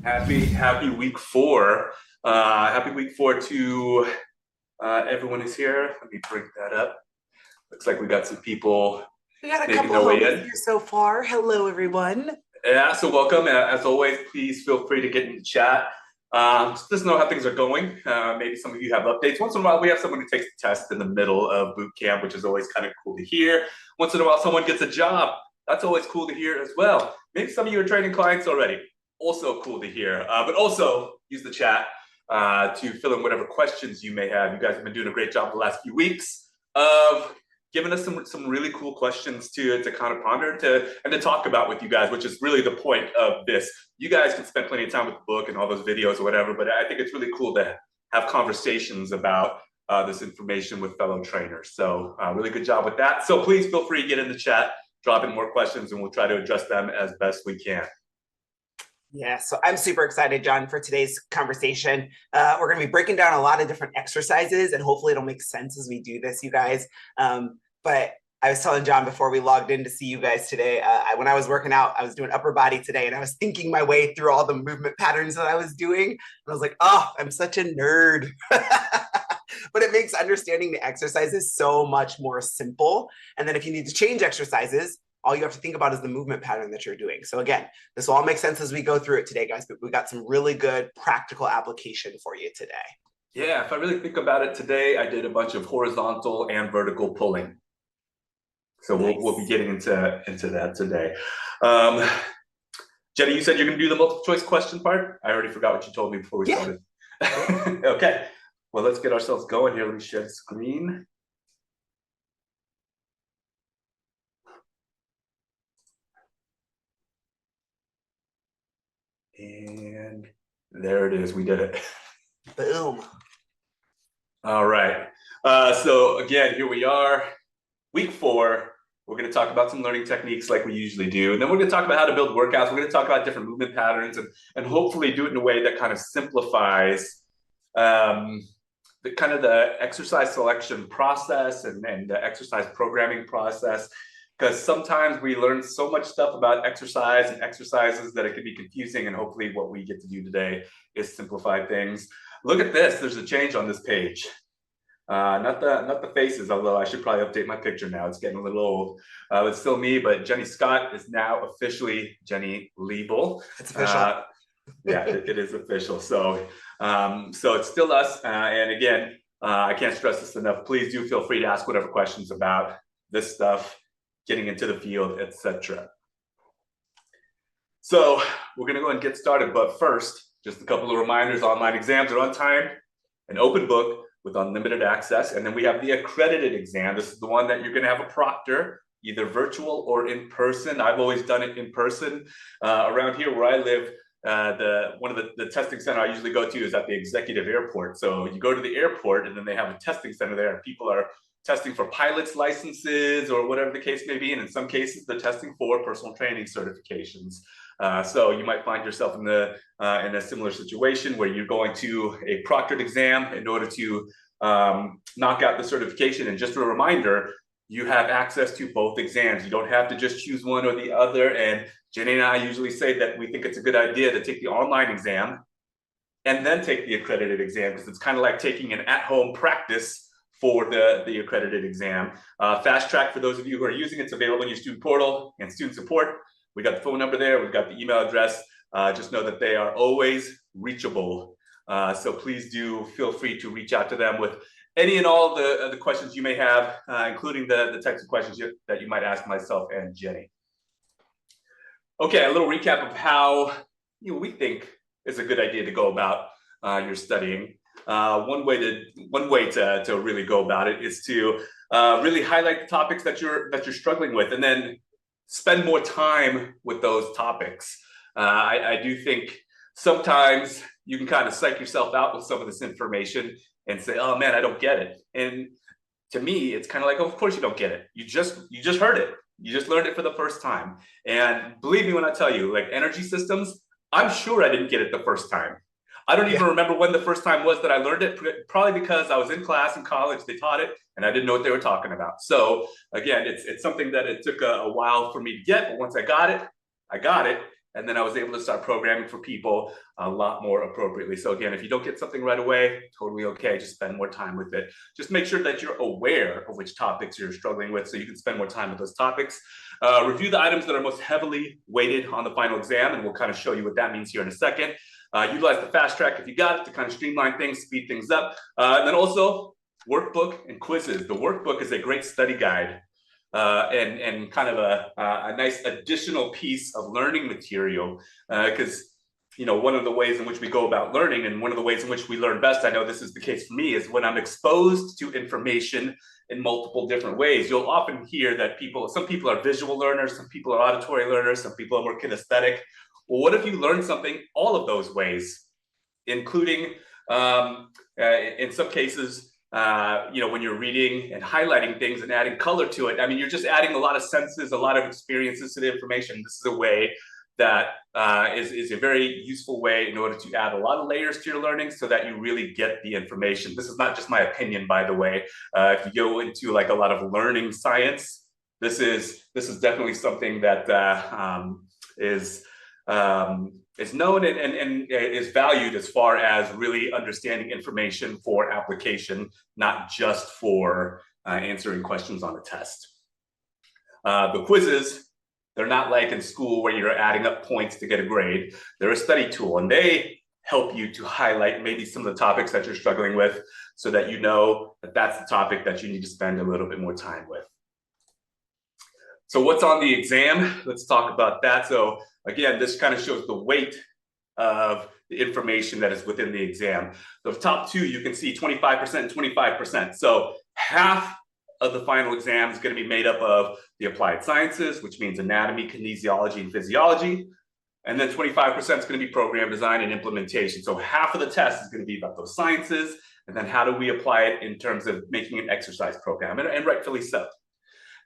Happy week four. Happy week four to everyone who's here. Let me bring that up. Looks like we got some people We got a making couple their way homies in. here so far. Hello, everyone. Yeah, so welcome. As always, please feel free to get in the chat. Just let us know how things are going. Maybe some of you have updates. Once in a while, we have someone who takes the test in the middle of boot camp, which is always kind of cool to hear. Once in a while, someone gets a job. That's always cool to hear as well. Maybe some of you are training clients already. Also cool to hear. But also use the chat to fill in whatever questions you may have. You guys have been doing a great job the last few weeks of giving us some really cool questions to kind of ponder and to talk about with you guys, which is really the point of this. You guys can spend plenty of time with the book and all those videos or whatever, but I think it's really cool to have conversations about this information with fellow trainers. So really good job with that. So please feel free to get in the chat, drop in more questions, and we'll try to address them as best we can. Yeah, so I'm super excited, John, for today's conversation. We're going to be breaking down a lot of different exercises, and hopefully it'll make sense as we do this, you guys. But I was telling John before we logged in to see you guys today, when I was working out, I was doing upper body today, and I was thinking my way through all the movement patterns that I was doing. And I was like, oh, I'm such a nerd. But it makes understanding the exercises so much more simple. And then if you need to change exercises, all you have to think about is the movement pattern that you're doing. So again, this will all make sense as we go through it today, guys, but we got some really good practical application for you today. Yeah, if I really think about it today, I did a bunch of horizontal and vertical pulling. So nice. we'll be getting into that today. Jenny, you said you're going to do the multiple choice question part? I already forgot what you told me before we started. Okay, well, let's get ourselves going here. Let me share the screen. And there it is. We did it. Boom. All right. So again, here we are. Week four. We're going to talk about some learning techniques like we usually do. And then we're going to talk about how to build workouts. We're going to talk about different movement patterns and hopefully do it in a way that kind of simplifies the kind of the exercise selection process and the exercise programming process. Because sometimes we learn so much stuff about exercise and exercises that it can be confusing. And hopefully what we get to do today is simplify things. Look at this. There's a change on this page. Not the faces, although I should probably update my picture now. It's getting a little old. It's still me, but Jenny Scott is now officially Jenny Liebel. It's official. Yeah, it is official. So it's still us. And again, I can't stress this enough. Please do feel free to ask whatever questions about this stuff, getting into the field, etc. So we're going to go ahead and get started. But first, just a couple of reminders. Online exams are on time, an open book with unlimited access. And then we have the accredited exam. This is the one that you're going to have a proctor, either virtual or in person. I've always done it in person. Around here where I live, one of the testing center I usually go to is at the executive airport. So you go to the airport and then they have a testing center there and people are testing for pilot's licenses or whatever the case may be. And in some cases, they're testing for personal training certifications. So you might find yourself in a similar situation where you're going to a proctored exam in order to knock out the certification. And just a reminder, you have access to both exams. You don't have to just choose one or the other. And Jenny and I usually say that we think it's a good idea to take the online exam and then take the accredited exam because it's kind of like taking an at-home practice for the accredited exam. Fast track, for those of you who are using it, it's available in your student portal and student support. We got the phone number there. We've got the email address. Just know that they are always reachable. So please do feel free to reach out to them with any and all the questions you may have, including the types of questions that you might ask myself and Jenny. Okay, a little recap of how we think is a good idea to go about your studying. One way to really go about it is to really highlight the topics that you're struggling with, and then spend more time with those topics. I do think sometimes you can kind of psych yourself out with some of this information and say, "Oh man, I don't get it." And to me, it's kind of like, "Oh, of course you don't get it. You just heard it. You just learned it for the first time." And believe me when I tell you, like energy systems, I'm sure I didn't get it the first time. I don't even remember when the first time was that I learned it, probably because I was in class in college, they taught it, and I didn't know what they were talking about. So again, it's something that it took a while for me to get, but once I got it, And then I was able to start programming for people a lot more appropriately. So again, if you don't get something right away, totally okay. Just spend more time with it. Just make sure that you're aware of which topics you're struggling with so you can spend more time with those topics. Review the items that are most heavily weighted on the final exam, and we'll kind of show you what that means here in a second. Utilize the fast track if you got it to kind of streamline things, speed things up. And then also workbook and quizzes. The workbook is a great study guide. And kind of a nice additional piece of learning material, because one of the ways in which we go about learning, and one of the ways in which we learn best, I know this is the case for me, is when I'm exposed to information in multiple different ways. You'll often hear that some people are visual learners, some people are auditory learners, some people are more kinesthetic. Well, what if you learn something all of those ways, including in some cases, when you're reading and highlighting things and adding color to it, I mean, you're just adding a lot of senses, a lot of experiences to the information. This is a way that is a very useful way in order to add a lot of layers to your learning so that you really get the information. This is not just my opinion, by the way. If you go into like a lot of learning science, this is definitely something that is known and is valued as far as really understanding information for application, not just for answering questions on a test. The quizzes, they're not like in school where you're adding up points to get a grade. They're a study tool, and they help you to highlight maybe some of the topics that you're struggling with so that you know that that's the topic that you need to spend a little bit more time with. So what's on the exam? Let's talk about that. So again, this kind of shows the weight of the information that is within the exam. The top two, you can see 25% and 25%. So half of the final exam is going to be made up of the applied sciences, which means anatomy, kinesiology, and physiology. And then 25% is going to be program design and implementation. So half of the test is going to be about those sciences. And then how do we apply it in terms of making an exercise program, and rightfully so.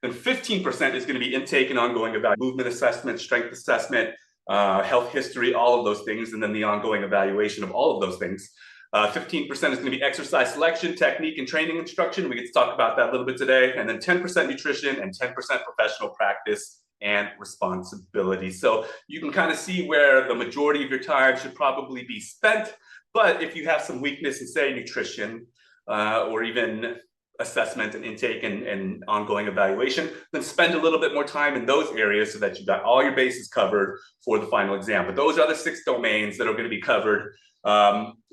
Then 15% is going to be intake and ongoing evaluation, movement assessment, strength assessment, health history, all of those things, and then the ongoing evaluation of all of those things. 15% is going to be exercise selection, technique, and training instruction. We get to talk about that a little bit today. And then 10% nutrition and 10% professional practice and responsibility. So you can kind of see where the majority of your time should probably be spent. But if you have some weakness in, say, nutrition, or even assessment and intake and ongoing evaluation, then spend a little bit more time in those areas so that you got all your bases covered for the final exam. But those are the 6 domains that are going to be covered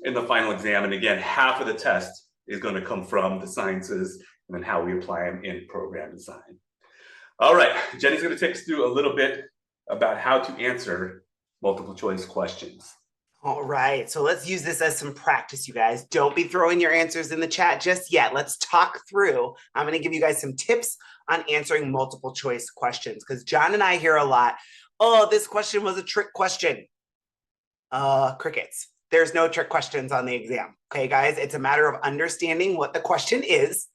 in the final exam. And again, half of the test is going to come from the sciences and then how we apply them in program design. All right, Jenny's going to take us through a little bit about how to answer multiple choice questions. All right, so let's use this as some practice, you guys. Don't be throwing your answers in the chat just yet. Let's talk through. I'm going to give you guys some tips on answering multiple choice questions, because John and I hear a lot, oh, this question was a trick question. Crickets. There's no trick questions on the exam. Okay, guys, it's a matter of understanding what the question is,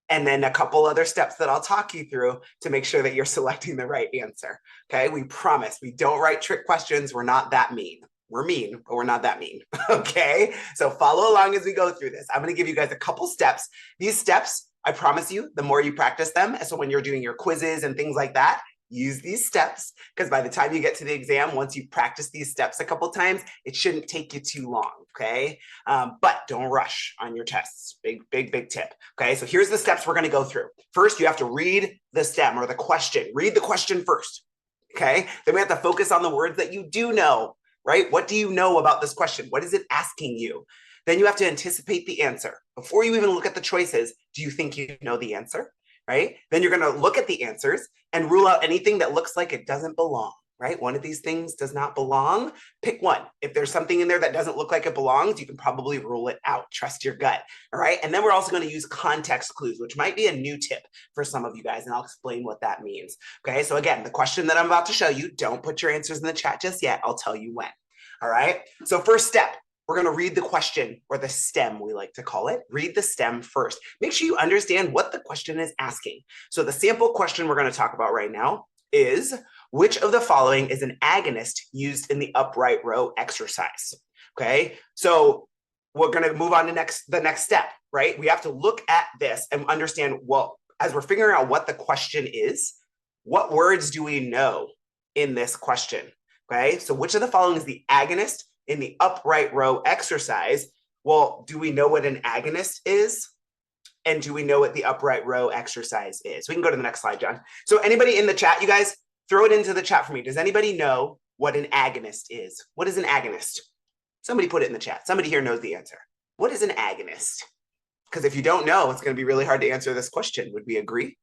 and then a couple other steps that I'll talk you through to make sure that you're selecting the right answer. Okay, we promise we don't write trick questions. We're not that mean. We're mean, but we're not that mean. Okay, so follow along as we go through this. I'm going to give you guys a couple steps. These steps, I promise you, the more you practice them, so when you're doing your quizzes and things like that, use these steps, because by the time you get to the exam, once you practice these steps a couple times, it shouldn't take you too long, okay? But don't rush on your tests. Big tip, okay? So here's the steps we're going to go through. First, you have to read the stem or the question. Read the question first, okay? Then we have to focus on the words that you do know, right? What do you know about this question? What is it asking you? Then you have to anticipate the answer. Before you even look at the choices, do you think you know the answer, right? Then you're going to look at the answers and rule out anything that looks like it doesn't belong, right? One of these things does not belong. Pick one. If there's something in there that doesn't look like it belongs, you can probably rule it out. Trust your gut, all right? And then we're also going to use context clues, which might be a new tip for some of you guys, and I'll explain what that means, okay? So again, the question that I'm about to show you, don't put your answers in the chat just yet. I'll tell you when, all right? So first step, we're going to read the question, or the stem, we like to call it. Read the stem first. Make sure you understand what the question is asking. So the sample question we're going to talk about right now is, which of the following is an agonist used in the upright row exercise? Okay, so we're going to move on to the next step, right? We have to look at this and understand, well, as we're figuring out what the question is, what words do we know in this question? Okay, so which of the following is the agonist in the upright row exercise? Well, do we know what an agonist is? And do we know what the upright row exercise is? We can go to the next slide, John. So anybody in the chat, you guys, throw it into the chat for me. Does anybody know what an agonist is? What is an agonist? Somebody put it in the chat. Somebody here knows the answer. What is an agonist? Because if you don't know, it's going to be really hard to answer this question. Would we agree?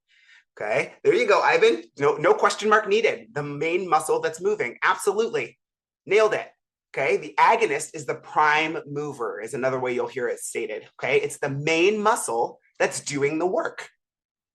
Okay, there you go, Ivan. No question mark needed. The main muscle that's moving. Absolutely. Nailed it. Okay, the agonist is the prime mover, is another way you'll hear it stated. Okay, it's the main muscle that's doing the work,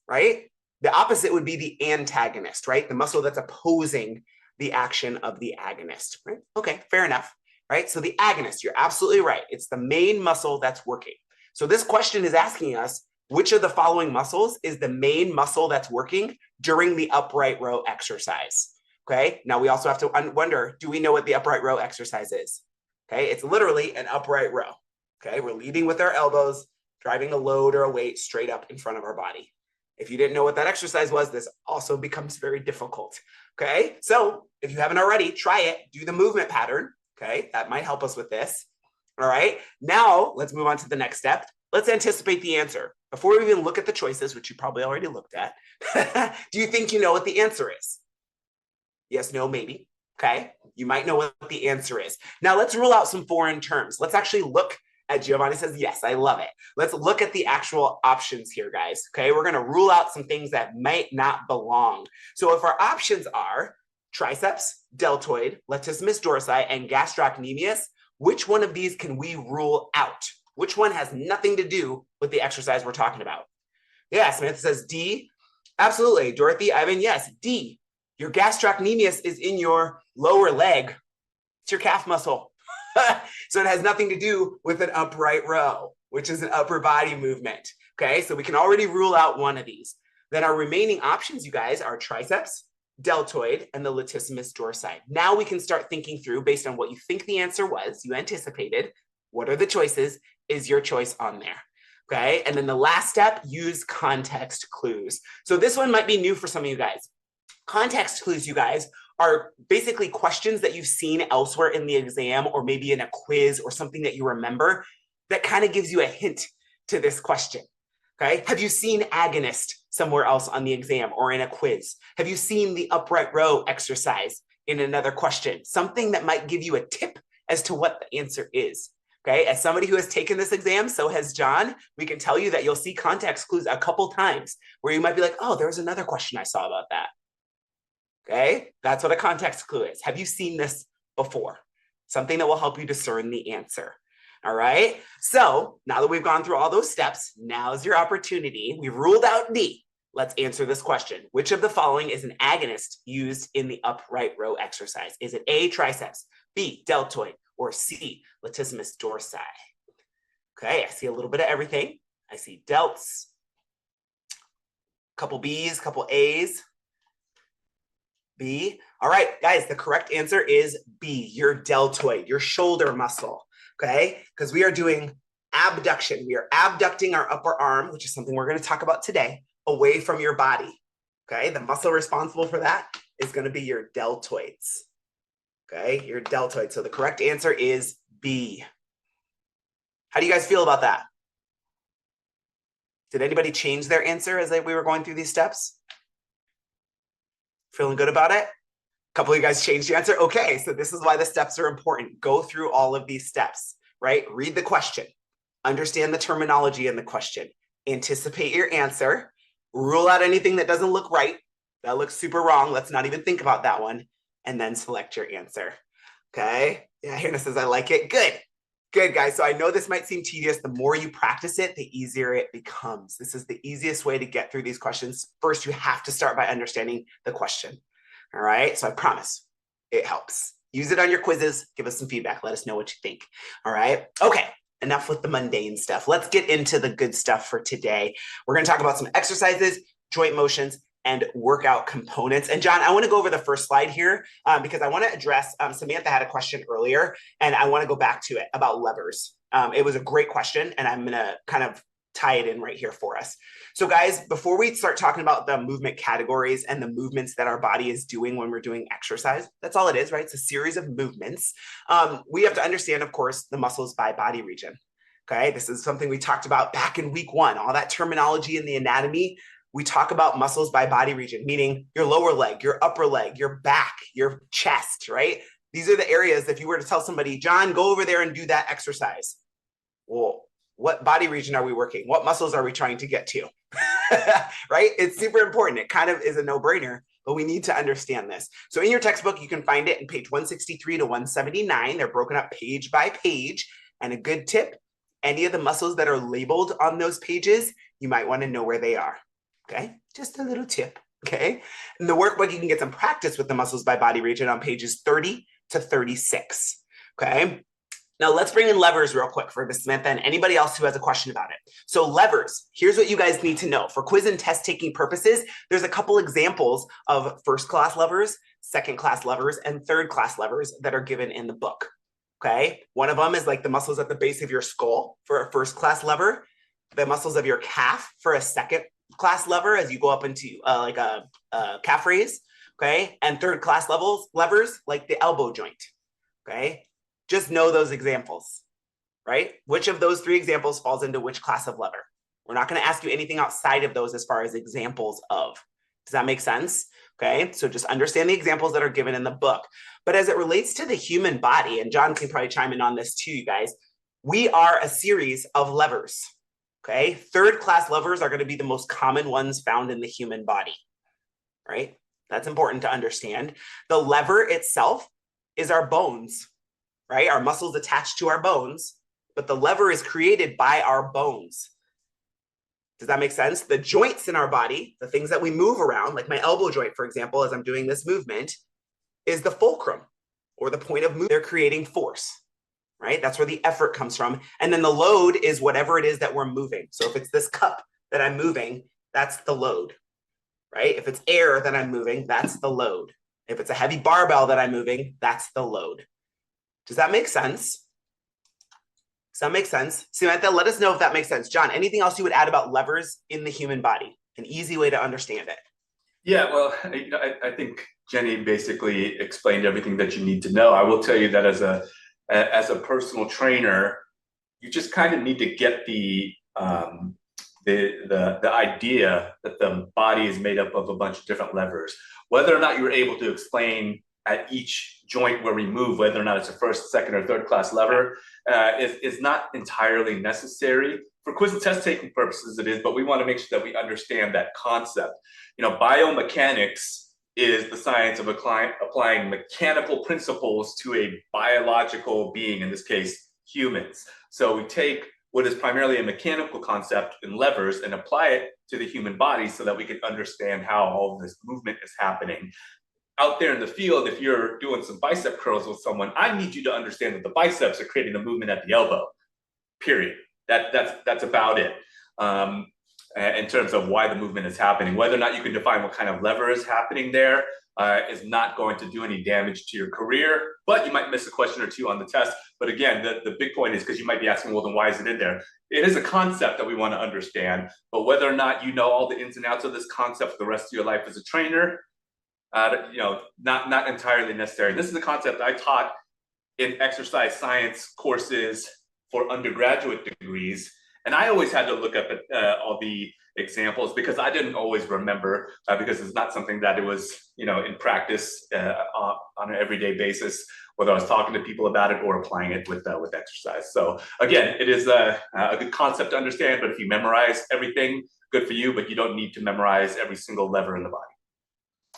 right? The opposite would be the antagonist, right? The muscle that's opposing the action of the agonist, right? Okay, fair enough, right? So the agonist, you're absolutely right. It's the main muscle that's working. So this question is asking us, which of the following muscles is the main muscle that's working during the upright row exercise? Okay, now we also have to wonder, do we know what the upright row exercise is? Okay, it's literally an upright row. Okay, we're leading with our elbows, driving a load or a weight straight up in front of our body. If you didn't know what that exercise was, this also becomes very difficult. Okay, so if you haven't already, try it, do the movement pattern. Okay, that might help us with this. All right, now let's move on to the next step. Let's anticipate the answer. Before we even look at the choices, which you probably already looked at, do you think you know what the answer is? Yes, no, maybe. Okay, you might know what the answer is. Now let's rule out some foreign terms. Let's actually look at Giovanni says, yes, I love it. Let's look at the actual options here, guys. Okay, we're gonna rule out some things that might not belong. So if our options are triceps, deltoid, latissimus dorsi, and gastrocnemius, which one of these can we rule out? Which one has nothing to do with the exercise we're talking about? Yeah, Samantha says D. Absolutely. Dorothy, Ivan, yes, D. Your gastrocnemius is in your lower leg. It's your calf muscle. So it has nothing to do with an upright row, which is an upper body movement. Okay, so we can already rule out one of these. Then our remaining options, you guys, are triceps, deltoid, and the latissimus dorsi. Now we can start thinking through, based on what you think the answer was, you anticipated, what are the choices? Is your choice on there? Okay, and then the last step, use context clues. So this one might be new for some of you guys. Context clues, you guys, are basically questions that you've seen elsewhere in the exam or maybe in a quiz or something that you remember that kind of gives you a hint to this question. Okay, have you seen agonist somewhere else on the exam or in a quiz? Have you seen the upright row exercise in another question? Something that might give you a tip as to what the answer is. Okay, as somebody who has taken this exam, so has John, we can tell you that you'll see context clues a couple times where you might be like, oh, there was another question I saw about that. Okay, that's what a context clue is. Have you seen this before? Something that will help you discern the answer. All right, so now that we've gone through all those steps, now's your opportunity. We've ruled out D. Let's answer this question. Which of the following is an agonist used in the upright row exercise? Is it A, triceps, B, deltoid, or C, latissimus dorsi? Okay, I see a little bit of everything. I see delts, couple B's, couple A's. B. All right, guys, the correct answer is B, your deltoid, your shoulder muscle, okay? Because we are doing abduction. We are abducting our upper arm, which is something we're going to talk about today, away from your body, okay? The muscle responsible for that is going to be your deltoids, okay? Your deltoid. So the correct answer is B. How do you guys feel about that? Did anybody change their answer as we were going through these steps? Feeling good about it? A couple of you guys changed your answer. Okay, so this is why the steps are important. Go through all of these steps, right? Read the question, understand the terminology in the question, anticipate your answer, rule out anything that doesn't look right, that looks super wrong, let's not even think about that one, and then select your answer. Okay, yeah, Hannah says, I like it. Good. Good, guys. So I know this might seem tedious. The more you practice it, the easier it becomes. This is the easiest way to get through these questions. First, you have to start by understanding the question. All right. So I promise it helps. Use it on your quizzes. Give us some feedback. Let us know what you think. All right. Okay. Enough with the mundane stuff. Let's get into the good stuff for today. We're going to talk about some exercises, joint motions, and workout components. And John, I want to go over the first slide here because I want to address, Samantha had a question earlier, and I want to go back to it about levers. It was a great question, and I'm going to kind of tie it in right here for us. So guys, before we start talking about the movement categories and the movements that our body is doing when we're doing exercise, that's all it is, right? It's a series of movements. We have to understand, of course, the muscles by body region. Okay, this is something we talked about back in week 1, all that terminology in the anatomy. We talk about muscles by body region, meaning your lower leg, your upper leg, your back, your chest, right? These are the areas, if you were to tell somebody, John, go over there and do that exercise. Well, what body region are we working? What muscles are we trying to get to? Right? It's super important. It kind of is a no-brainer, but we need to understand this. So in your textbook, you can find it in page 163 to 179. They're broken up page by page. And a good tip, any of the muscles that are labeled on those pages, you might want to know where they are. Okay, just a little tip. Okay, in the workbook, you can get some practice with the muscles by body region on pages 30 to 36. Okay, now let's bring in levers real quick for Ms. Samantha and anybody else who has a question about it. So levers, here's what you guys need to know. For quiz and test taking purposes, there's a couple examples of first class levers, second class levers, and third class levers that are given in the book. Okay, one of them is like the muscles at the base of your skull for a first class lever, the muscles of your calf for a second class lever as you go up into like a calf raise, okay? And third class levers like the elbow joint, okay? Just know those examples, right? Which of those 3 examples falls into which class of lever? We're not gonna ask you anything outside of those as far as examples of. Does that make sense? Okay, so just understand the examples that are given in the book. But as it relates to the human body, and John can probably chime in on this too, you guys, we are a series of levers. Okay, third class levers are going to be the most common ones found in the human body, right? That's important to understand. The lever itself is our bones, right? Our muscles attached to our bones, but the lever is created by our bones. Does that make sense? The joints in our body, the things that we move around, like my elbow joint, for example, as I'm doing this movement, is the fulcrum or the point of movement. They're creating force. Right? That's where the effort comes from. And then the load is whatever it is that we're moving. So if it's this cup that I'm moving, that's the load, right? If it's air that I'm moving, that's the load. If it's a heavy barbell that I'm moving, that's the load. Does that make sense? Does that make sense? Samantha, let us know if that makes sense. John, anything else you would add about levers in the human body? An easy way to understand it. Yeah, well, I think Jenny basically explained everything that you need to know. I will tell you that as a personal trainer, you just kind of need to get the idea that the body is made up of a bunch of different levers. Whether or not you're able to explain at each joint where we move, whether or not it's a first, second, or third class lever, is not entirely necessary. For quiz and test taking purposes it is, but we want to make sure that we understand that concept. You know, biomechanics is the science of applying mechanical principles to a biological being, in this case, humans. So we take what is primarily a mechanical concept in levers and apply it to the human body so that we can understand how all of this movement is happening. Out there in the field, if you're doing some bicep curls with someone, I need you to understand that the biceps are creating a movement at the elbow, period. That's about it. In terms of why the movement is happening. Whether or not you can define what kind of lever is happening there is not going to do any damage to your career, but you might miss a question or two on the test. But again, the big point is because you might be asking, well, then why is it in there? It is a concept that we want to understand, but whether or not you know all the ins and outs of this concept for the rest of your life as a trainer, not entirely necessary. This is a concept I taught in exercise science courses for undergraduate degrees. And I always had to look up at all the examples because I didn't always remember because it's not something that it was, in practice on an everyday basis, whether I was talking to people about it or applying it with exercise. So again, it is a good concept to understand, but if you memorize everything, good for you, but you don't need to memorize every single lever in the body.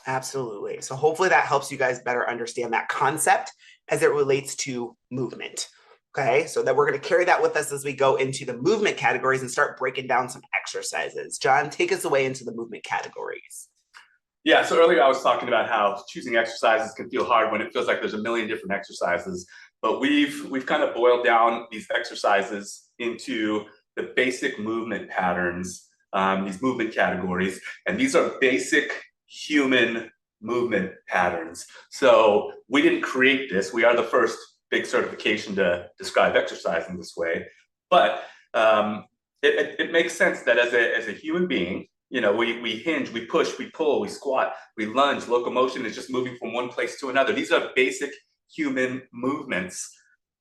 Absolutely. So hopefully that helps you guys better understand that concept as it relates to movement. Okay, so that we're going to carry that with us as we go into the movement categories and start breaking down some exercises. John, take us away into the movement categories. Yeah, so earlier I was talking about how choosing exercises can feel hard when it feels like there's a million different exercises, but we've kind of boiled down these exercises into the basic movement patterns, these movement categories, and these are basic human movement patterns. So we didn't create this. We are the first big certification to describe exercise in this way. But it makes sense that as a human being, we hinge, we push, we pull, we squat, we lunge. Locomotion is just moving from one place to another. These are basic human movements.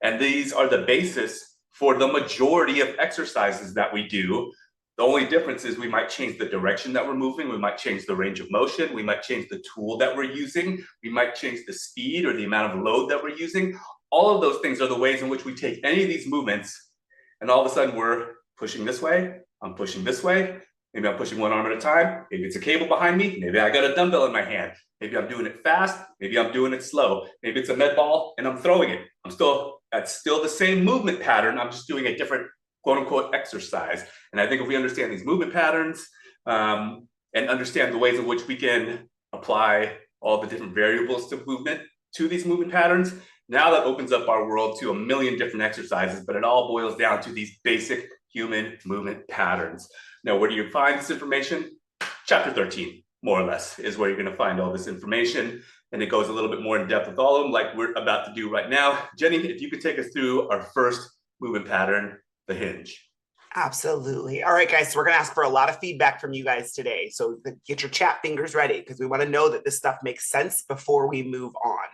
And these are the basis for the majority of exercises that we do. The only difference is we might change the direction that we're moving. We might change the range of motion. We might change the tool that we're using. We might change the speed or the amount of load that we're using. All of those things are the ways in which we take any of these movements, and all of a sudden we're pushing this way, I'm pushing this way. Maybe I'm pushing one arm at a time. Maybe it's a cable behind me. Maybe I got a dumbbell in my hand. Maybe I'm doing it fast. Maybe I'm doing it slow. Maybe it's a med ball and I'm throwing it. That's still the same movement pattern. I'm just doing a different quote unquote exercise. And I think if we understand these movement patterns and understand the ways in which we can apply all the different variables to movement to these movement patterns, now that opens up our world to a million different exercises, but it all boils down to these basic human movement patterns. Now, where do you find this information? Chapter 13, more or less, is where you're going to find all this information. And it goes a little bit more in depth with all of them, like we're about to do right now. Jenny, if you could take us through our first movement pattern, the hinge. Absolutely. All right, guys, so we're going to ask for a lot of feedback from you guys today. So get your chat fingers ready, because we want to know that this stuff makes sense before we move on.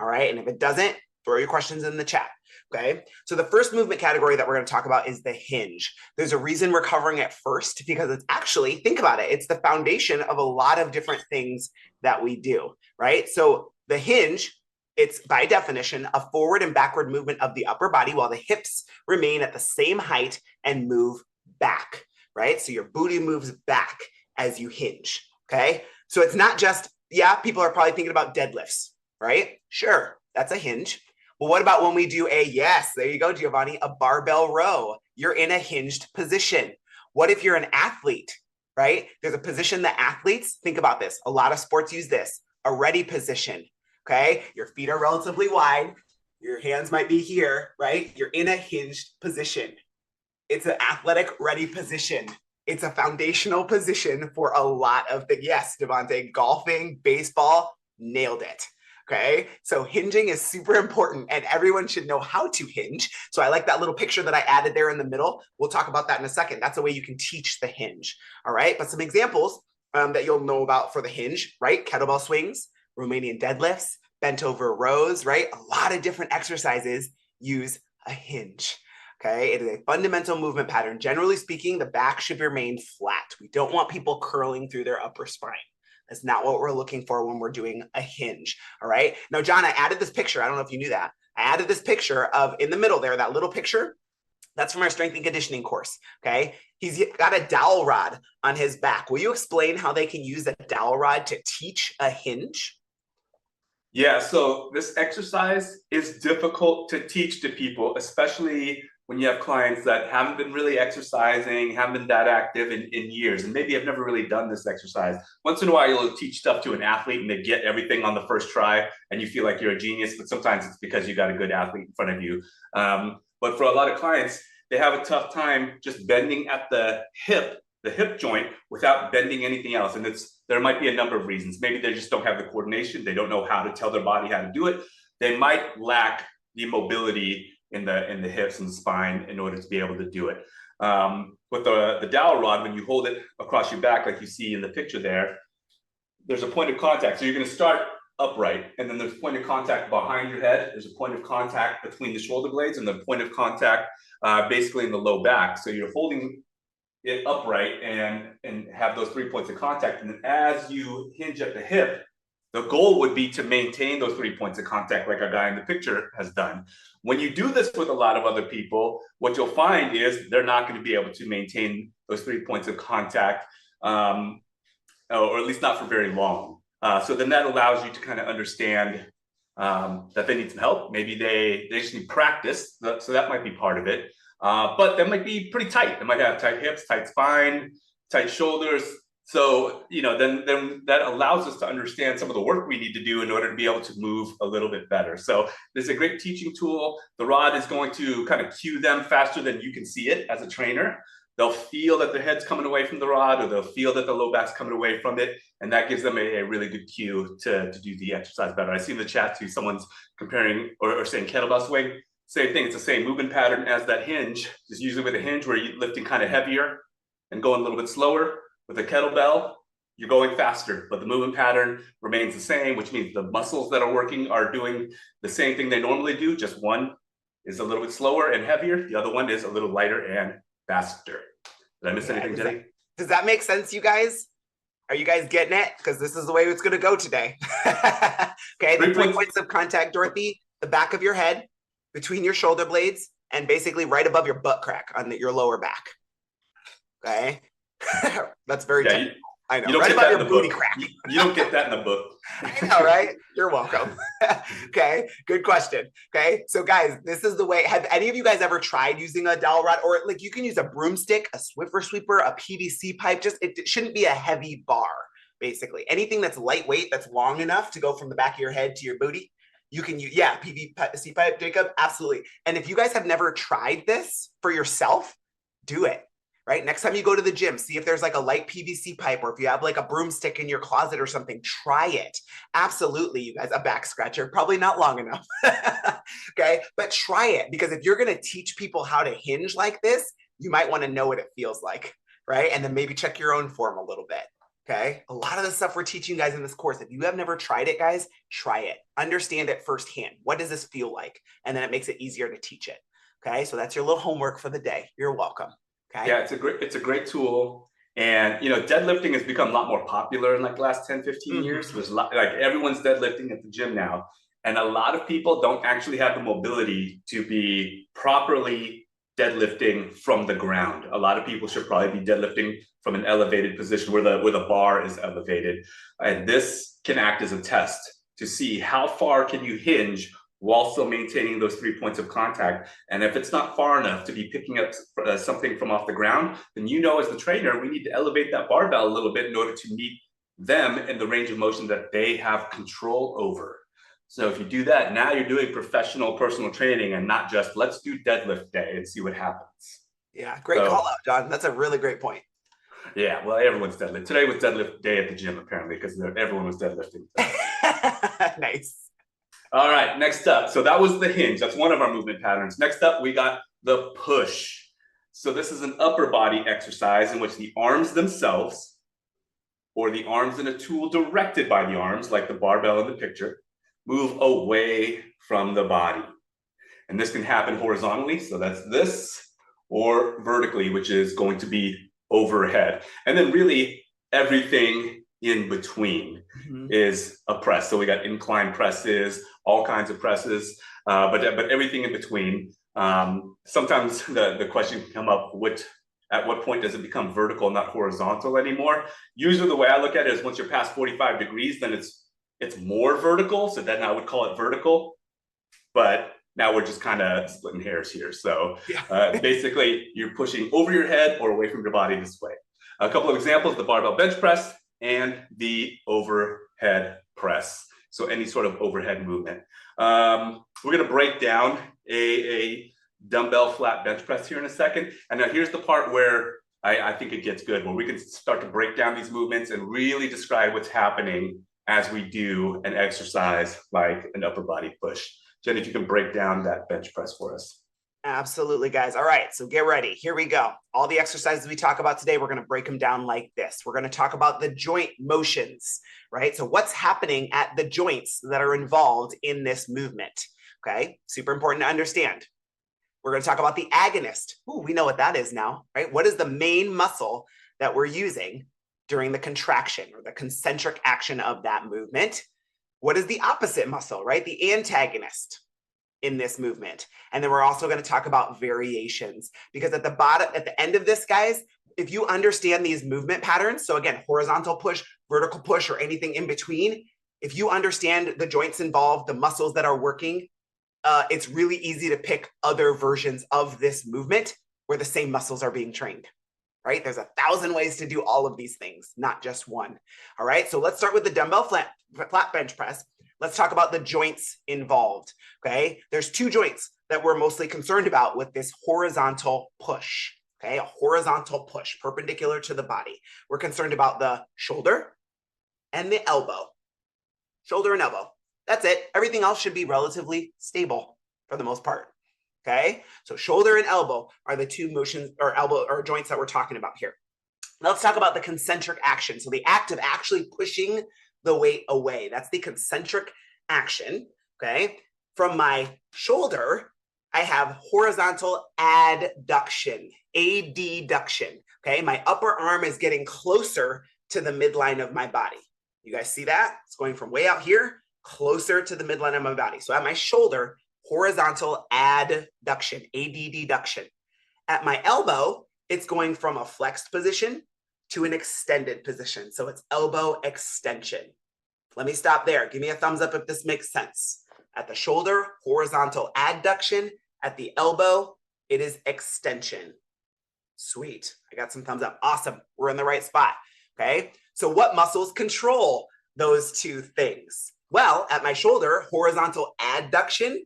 All right. And if it doesn't, throw your questions in the chat. Okay. So the first movement category that we're going to talk about is the hinge. There's a reason we're covering it first, because it's actually, think about it, it's the foundation of a lot of different things that we do, right? So the hinge, it's by definition a forward and backward movement of the upper body while the hips remain at the same height and move back, right? So your booty moves back as you hinge, okay? So it's not just, yeah, people are probably thinking about deadlifts, right? Sure, that's a hinge. Well, what about when we do yes, there you go, Giovanni, a barbell row? You're in a hinged position. What if you're an athlete, right? There's a position that athletes, think about this. A lot of sports use this, a ready position, okay? Your feet are relatively wide. Your hands might be here, right? You're in a hinged position. It's an athletic ready position. It's a foundational position for a lot of things. Yes, Devontae, golfing, baseball, nailed it. Okay, so hinging is super important and everyone should know how to hinge. So I like that little picture that I added there in the middle. We'll talk about that in a second. That's a way you can teach the hinge. All right, but some examples that you'll know about for the hinge, right? Kettlebell swings, Romanian deadlifts, bent over rows, right? A lot of different exercises use a hinge. Okay, it is a fundamental movement pattern. Generally speaking, the back should remain flat. We don't want people curling through their upper spine. That's not what we're looking for when we're doing a hinge. All right. Now, John, I added this picture. I don't know if you knew that. I added this picture of in the middle there, that little picture. That's from our strength and conditioning course. Okay. He's got a dowel rod on his back. Will you explain how they can use a dowel rod to teach a hinge? Yeah. So this exercise is difficult to teach to people, especially when you have clients that haven't been really exercising, haven't been that active in years, and maybe have never really done this exercise. Once in a while, you'll teach stuff to an athlete and they get everything on the first try and you feel like you're a genius, but sometimes it's because you got a good athlete in front of you. But for a lot of clients, they have a tough time just bending at the hip joint without bending anything else. And there might be a number of reasons. Maybe they just don't have the coordination. They don't know how to tell their body how to do it. They might lack the mobility in the hips and the spine in order to be able to do it. With the dowel rod, when you hold it across your back, like you see in the picture there, there's a point of contact. So you're going to start upright, and then there's a point of contact behind your head. There's a point of contact between the shoulder blades and the point of contact basically in the low back. So you're holding it upright and have those 3 points of contact. And then as you hinge at the hip, the goal would be to maintain those 3 points of contact like our guy in the picture has done. When you do this with a lot of other people, what you'll find is they're not going to be able to maintain those 3 points of contact, or at least not for very long. So then that allows you to kind of understand that they need some help. Maybe they just need practice. So that might be part of it. But they might be pretty tight. They might have tight hips, tight spine, tight shoulders. So, then that allows us to understand some of the work we need to do in order to be able to move a little bit better. So there's a great teaching tool. The rod is going to kind of cue them faster than you can see it as a trainer. They'll feel that their head's coming away from the rod, or they'll feel that the low back's coming away from it. And that gives them a really good cue to do the exercise better. I see in the chat too, someone's comparing or saying kettlebell swing. Same thing, it's the same movement pattern as that hinge. Just usually with a hinge where you're lifting kind of heavier and going a little bit slower. With a kettlebell, you're going faster, but the movement pattern remains the same, which means the muscles that are working are doing the same thing they normally do, just one is a little bit slower and heavier, the other one is a little lighter and faster. Did I miss anything, Jenny? Does that make sense, you guys? Are you guys getting it? Because this is the way it's going to go today. Okay, the 3 points of contact, Dorothy, the back of your head, between your shoulder blades, and basically right above your butt crack on your lower back. Okay, that's very technical. I know, right above your booty crack. You don't get that in the book. I know, right? You're welcome. Okay, good question. Okay, so guys, this is the way. Have any of you guys ever tried using a dowel rod? Or like you can use a broomstick, a Swiffer sweeper, a PVC pipe. Just it shouldn't be a heavy bar, basically. Anything that's lightweight, that's long enough to go from the back of your head to your booty. You can use, yeah, PVC pipe, Jacob, absolutely. And if you guys have never tried this for yourself, do it. Right? Next time you go to the gym, see if there's like a light PVC pipe, or if you have like a broomstick in your closet or something, try it. Absolutely, you guys, a back scratcher, probably not long enough. Okay, but try it, because if you're going to teach people how to hinge like this, you might want to know what it feels like, right? And then maybe check your own form a little bit. Okay, a lot of the stuff we're teaching guys in this course, if you have never tried it, guys, try it. Understand it firsthand. What does this feel like? And then it makes it easier to teach it. Okay, so that's your little homework for the day. You're welcome. Okay. Yeah, it's a great tool. And, you know, deadlifting has become a lot more popular in like the last 10, 15 years. There's a lot, like everyone's deadlifting at the gym now. And a lot of people don't actually have the mobility to be properly deadlifting from the ground. A lot of people should probably be deadlifting from an elevated position where the bar is elevated. And this can act as a test to see how far can you hinge while still maintaining those 3 points of contact. And if it's not far enough to be picking up something from off the ground, then you know as the trainer, we need to elevate that barbell a little bit in order to meet them in the range of motion that they have control over. So if you do that, now you're doing professional personal training and not just let's do deadlift day and see what happens. Yeah, great call out, John. That's a really great point. Yeah, well, everyone's deadlift. Today was deadlift day at the gym, apparently, because everyone was deadlifting. Nice. All right, next up. So that was the hinge. That's one of our movement patterns. Next up, we got the push. So this is an upper body exercise in which the arms themselves, or the arms in a tool directed by the arms, like the barbell in the picture, move away from the body. And this can happen horizontally, so that's this, or vertically, which is going to be overhead. And then really everything in between is a press. So we got incline presses, all kinds of presses, but everything in between. Sometimes the question can come up, at what point does it become vertical, not horizontal anymore? Usually the way I look at it is once you're past 45 degrees, then it's more vertical. So then I would call it vertical, but now we're just kind of splitting hairs here. So basically you're pushing over your head or away from your body this way. A couple of examples, the barbell bench press and the overhead press. So any sort of overhead movement. We're gonna break down a dumbbell flat bench press here in a second. And now here's the part where I think it gets good, where we can start to break down these movements and really describe what's happening as we do an exercise like an upper body push. Jen, if you can break down that bench press for us. Absolutely, guys. All right, so get ready. Here we go. All the exercises we talk about today, we're going to break them down like this. We're going to talk about the joint motions, right? So what's happening at the joints that are involved in this movement, okay? Super important to understand. We're going to talk about the agonist. Ooh, we know what that is now, right? What is the main muscle that we're using during the contraction or the concentric action of that movement? What is the opposite muscle, right? The antagonist in this movement. And then we're also going to talk about variations, because at the bottom, at the end of this, guys, if you understand these movement patterns, so again, horizontal push, vertical push, or anything in between, if you understand the joints involved, the muscles that are working, it's really easy to pick other versions of this movement where the same muscles are being trained, right? There's 1,000 ways to do all of these things, not just one. All right, so let's start with the dumbbell flat bench press. Let's talk about the joints involved, okay? There's two joints that we're mostly concerned about with this horizontal push, okay? A horizontal push, perpendicular to the body. We're concerned about the shoulder and the elbow. Shoulder and elbow. That's it. Everything else should be relatively stable for the most part, okay? So shoulder and elbow are the two motions or elbow or joints that we're talking about here. Now let's talk about the concentric action. So the act of actually pushing the weight away. That's the concentric action, okay? From my shoulder, I have horizontal adduction, adduction, okay? My upper arm is getting closer to the midline of my body. You guys see that? It's going from way out here, closer to the midline of my body. So at my shoulder, horizontal adduction, adduction. At my elbow, it's going from a flexed position to an extended position. So it's elbow extension. Let me stop there. Give me a thumbs up if this makes sense. At the shoulder, horizontal adduction. At the elbow, it is extension. Sweet. I got some thumbs up. Awesome. We're in the right spot. Okay. So what muscles control those two things? Well, at my shoulder, horizontal adduction,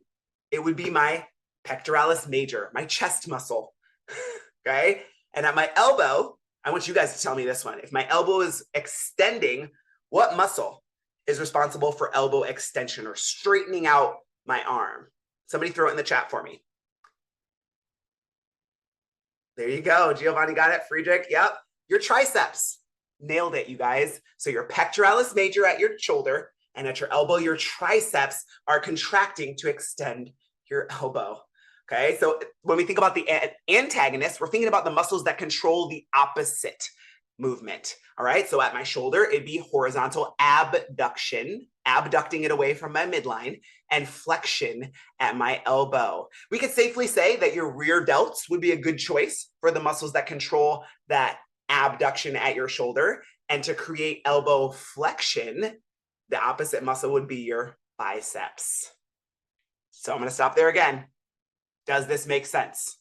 it would be my pectoralis major, my chest muscle. Okay. And at my elbow, I want you guys to tell me this one. If my elbow is extending, what muscle is responsible for elbow extension or straightening out my arm? Somebody throw it in the chat for me. There you go. Giovanni got it. Friedrich, yep. Your triceps. Nailed it, you guys. So your pectoralis major at your shoulder and at your elbow, your triceps are contracting to extend your elbow. Okay, so when we think about the antagonist, we're thinking about the muscles that control the opposite movement. All right, so at my shoulder, it'd be horizontal abduction, abducting it away from my midline, and flexion at my elbow. We could safely say that your rear delts would be a good choice for the muscles that control that abduction at your shoulder. And to create elbow flexion, the opposite muscle would be your biceps. So I'm going to stop there again. Does this make sense?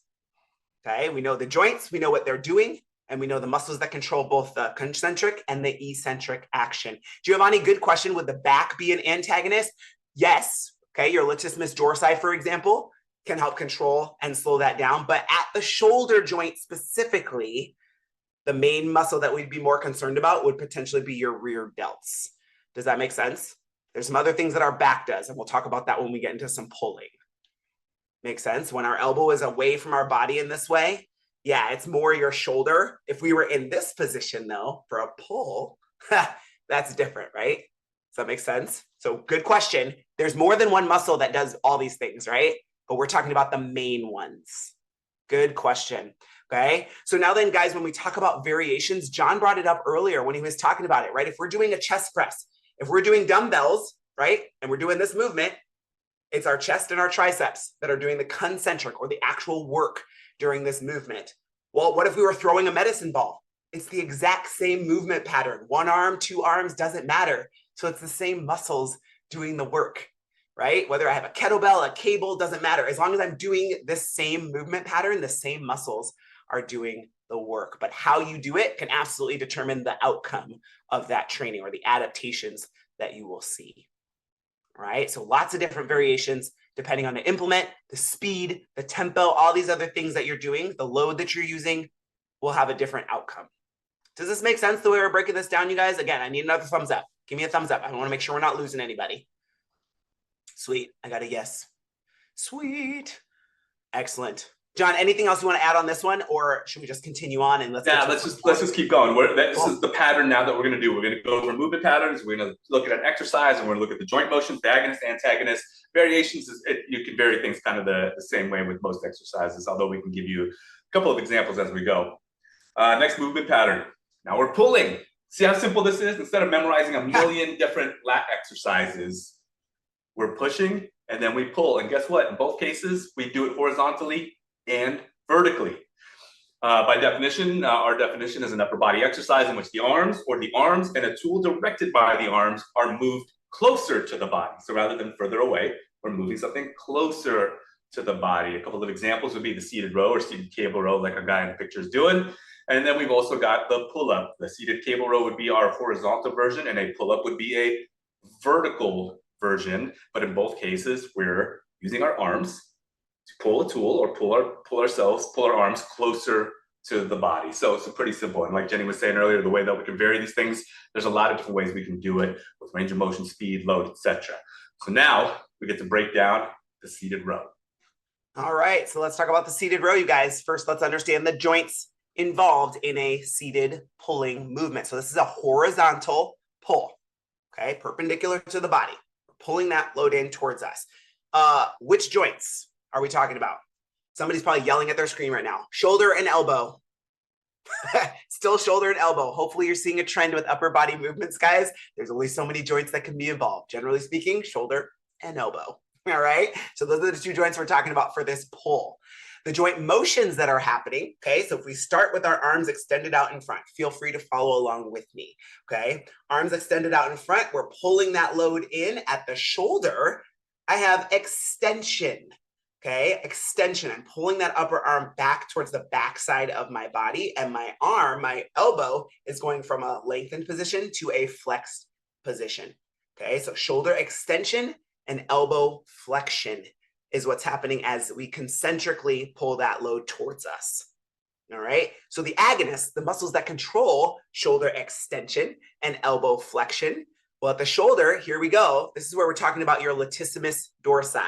Okay, we know the joints, we know what they're doing, and we know the muscles that control both the concentric and the eccentric action. Giovanni, good question. Would the back be an antagonist? Yes. Okay, your latissimus dorsi, for example, can help control and slow that down. But at the shoulder joint specifically, the main muscle that we'd be more concerned about would potentially be your rear delts. Does that make sense? There's some other things that our back does, and we'll talk about that when we get into some pulling. Makes sense? When our elbow is away from our body in this way, yeah, it's more your shoulder. If we were in this position though, for a pull, that's different, right? Does that make sense? So good question. There's more than one muscle that does all these things, right? But we're talking about the main ones. Good question. Okay. So now then, guys, when we talk about variations, John brought it up earlier when he was talking about it, right? If we're doing a chest press, if we're doing dumbbells, right? And we're doing this movement, it's our chest and our triceps that are doing the concentric or the actual work during this movement. Well, what if we were throwing a medicine ball? It's the exact same movement pattern. One arm, two arms, doesn't matter. So it's the same muscles doing the work, right? Whether I have a kettlebell, a cable, doesn't matter. As long as I'm doing this same movement pattern, the same muscles are doing the work. But how you do it can absolutely determine the outcome of that training or the adaptations that you will see. Right? So lots of different variations depending on the implement, the speed, the tempo, all these other things that you're doing, the load that you're using will have a different outcome. Does this make sense the way we're breaking this down, you guys? Again, I need another thumbs up. Give me a thumbs up. I want to make sure we're not losing anybody. Sweet. I got a yes. Sweet. Excellent. John, anything else you want to add on this one, or should we just continue on and let's just keep going. This is the pattern now that we're going to do. We're going to go over movement patterns. We're going to look at an exercise, and we're going to look at the joint motions, the agonist, antagonist. Variations, you can vary things kind of the same way with most exercises, although we can give you a couple of examples as we go. Next movement pattern. Now we're pulling. See how simple this is? Instead of memorizing a million different lat exercises, we're pushing and then we pull. And guess what? In both cases, we do it horizontally and vertically. By definition, our definition is an upper body exercise in which the arms and a tool directed by the arms are moved closer to the body. So rather than further away, we're moving something closer to the body. A couple of examples would be the seated row or seated cable row like our guy in the picture is doing. And then we've also got the pull-up. The seated cable row would be our horizontal version, and a pull-up would be a vertical version. But in both cases, we're using our arms to pull a tool or pull our arms closer to the body. So it's pretty simple. And like Jenny was saying earlier, the way that we can vary these things, there's a lot of different ways we can do it with range of motion, speed, load, etc. So now we get to break down the seated row. All right, so let's talk about the seated row, you guys. First, let's understand the joints involved in a seated pulling movement. So this is a horizontal pull, okay, perpendicular to the body, pulling that load in towards us. Which joints are we talking about? Somebody's probably yelling at their screen right now. Shoulder and elbow. Still shoulder and elbow. Hopefully you're seeing a trend with upper body movements, guys. There's only so many joints that can be involved. Generally speaking, shoulder and elbow. All right, so those are the two joints we're talking about for this pull. The joint motions that are happening, okay, so if we start with our arms extended out in front, feel free to follow along with me, okay? Arms extended out in front, we're pulling that load in at the shoulder. I have extension, okay? Extension, I'm pulling that upper arm back towards the back side of my body, and my arm, my elbow, is going from a lengthened position to a flexed position, okay? So shoulder extension and elbow flexion is what's happening as we concentrically pull that load towards us. All right, so the agonists, the muscles that control shoulder extension and elbow flexion, well, at the shoulder, here we go. This is where we're talking about your latissimus dorsi,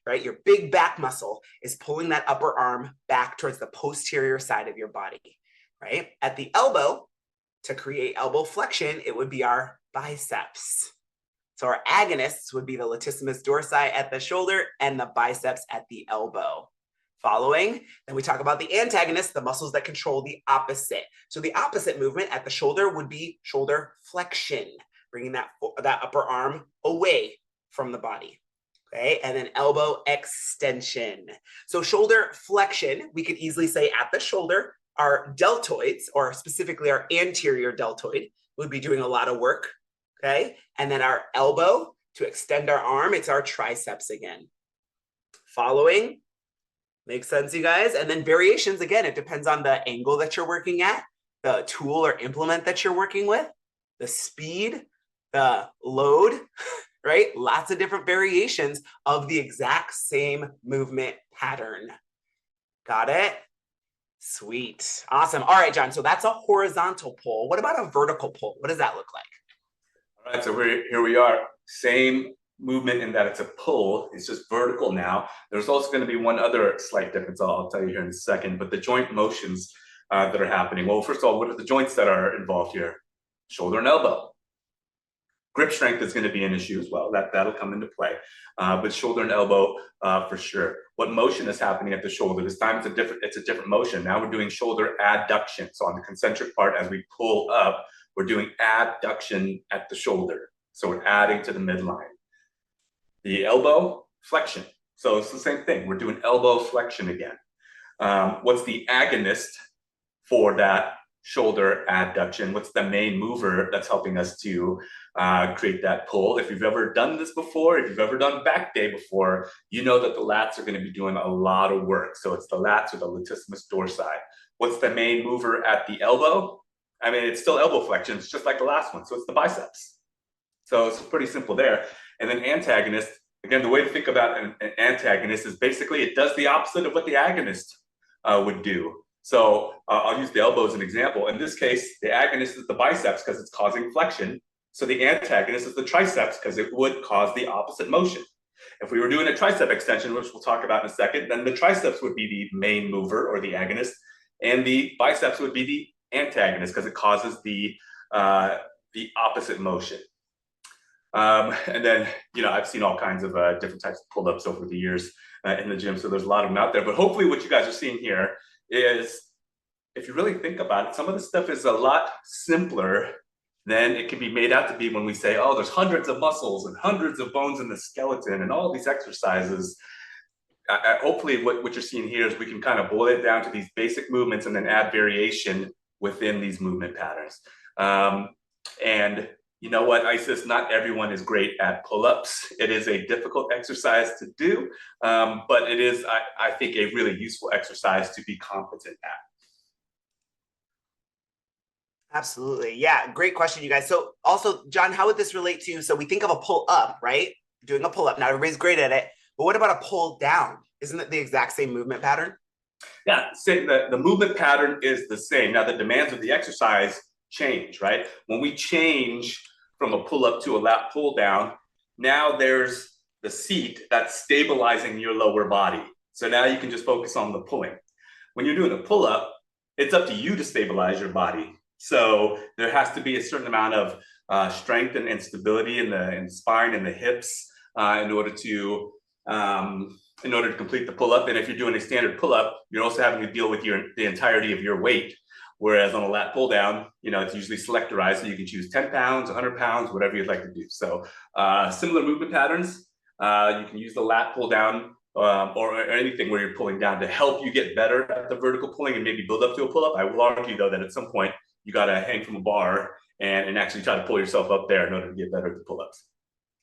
right? Your big back muscle is pulling that upper arm back towards the posterior side of your body, right? At the elbow, to create elbow flexion, it would be our biceps. So our agonists would be the latissimus dorsi at the shoulder and the biceps at the elbow. Following, then we talk about the antagonists, the muscles that control the opposite. So the opposite movement at the shoulder would be shoulder flexion, bringing that upper arm away from the body. Okay, and then elbow extension. So shoulder flexion, we could easily say at the shoulder, our deltoids, or specifically our anterior deltoid, would be doing a lot of work. Okay, and then our elbow, to extend our arm, it's our triceps again. Following, makes sense, you guys? And then variations, again, it depends on the angle that you're working at, the tool or implement that you're working with, the speed, the load, right? Lots of different variations of the exact same movement pattern. Got it? Sweet. Awesome. All right, John, so that's a horizontal pull. What about a vertical pull? What does that look like? All right, so here we are. Same movement in that it's a pull. It's just vertical now. There's also going to be one other slight difference I'll tell you here in a second, but the joint motions that are happening. Well, first of all, what are the joints that are involved here? Shoulder and elbow. Grip strength is going to be an issue as well. That'll come into play. But shoulder and elbow for sure. What motion is happening at the shoulder? This time it's a different motion. Now we're doing shoulder adduction. So on the concentric part, as we pull up, we're doing adduction at the shoulder. So we're adding to the midline. The elbow flexion. So it's the same thing. We're doing elbow flexion again. What's the agonist for that shoulder adduction? What's the main mover that's helping us to create that pull? If you've ever done this before, if you've ever done back day before, you know that the lats are going to be doing a lot of work. So it's the lats or the latissimus dorsi. What's the main mover at the elbow? I mean, it's still elbow flexion. It's just like the last one. So it's the biceps. So it's pretty simple there. And then antagonist, again, the way to think about an antagonist is basically it does the opposite of what the agonist would do. So I'll use the elbow as an example. In this case, the agonist is the biceps because it's causing flexion. So the antagonist is the triceps because it would cause the opposite motion. If we were doing a tricep extension, which we'll talk about in a second, then the triceps would be the main mover or the agonist, and the biceps would be the antagonist because it causes the opposite motion. And then, you know, I've seen all kinds of different types of pull-ups over the years in the gym, so there's a lot of them out there. But hopefully what you guys are seeing here is, if you really think about it, some of the stuff is a lot simpler than it can be made out to be when we say, oh, there's hundreds of muscles and hundreds of bones in the skeleton and all these exercises. Hopefully what you're seeing here is we can kind of boil it down to these basic movements and then add variation within these movement patterns. And you know what, ISIS, not everyone is great at pull-ups. It is a difficult exercise to do, but it is, I think, a really useful exercise to be competent at. Absolutely. Yeah, great question, you guys. So also, John, how would this relate to, so we think of a pull-up, right? Doing a pull-up. Now everybody's great at it, but what about a pull-down? Isn't it the exact same movement pattern? Yeah, the movement pattern is the same. Now the demands of the exercise change, right? When we change from a pull-up to a lat pull-down, now there's the seat that's stabilizing your lower body. So now you can just focus on the pulling. When you're doing a pull-up, it's up to you to stabilize your body. So there has to be a certain amount of strength and stability in the spine and the hips in order to complete the pull-up. And if you're doing a standard pull-up, you're also having to deal with the entirety of your weight. Whereas on a lat pull down, it's usually selectorized, so you can choose 10 pounds, 100 pounds, whatever you'd like to do. So similar movement patterns. You can use the lat pull down or anything where you're pulling down to help you get better at the vertical pulling and maybe build up to a pull-up. I will argue, though, that at some point you got to hang from a bar and actually try to pull yourself up there in order to get better at the pull-ups.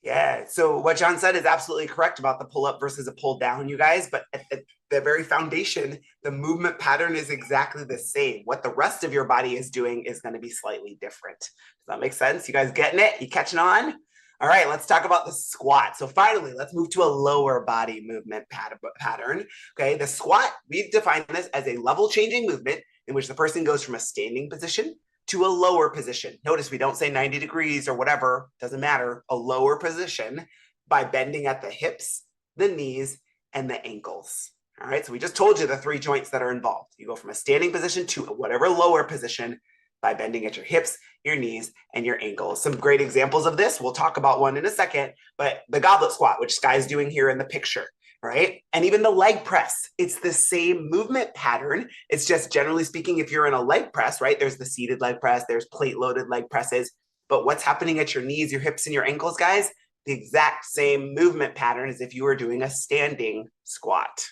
Yeah, so what John said is absolutely correct about the pull-up versus a pull down, you guys, but at the very foundation, the movement pattern is exactly the same. What the rest of your body is doing is going to be slightly different. Does that make sense? You guys getting it? You catching on? All right, let's talk about the squat. So finally, let's move to a lower body movement pattern. Okay, the squat, we've defined this as a level changing movement in which the person goes from a standing position to a lower position. Notice we don't say 90 degrees or whatever, doesn't matter, a lower position by bending at the hips, the knees, and the ankles. All right, so we just told you the 3 joints that are involved. You go from a standing position to whatever lower position by bending at your hips, your knees, and your ankles. Some great examples of this, we'll talk about one in a second, but the goblet squat, which Skye's doing here in the picture, right? And even the leg press, it's the same movement pattern. It's just generally speaking, if you're in a leg press, right? There's the seated leg press, there's plate loaded leg presses, but what's happening at your knees, your hips, and your ankles, guys? The exact same movement pattern as if you were doing a standing squat,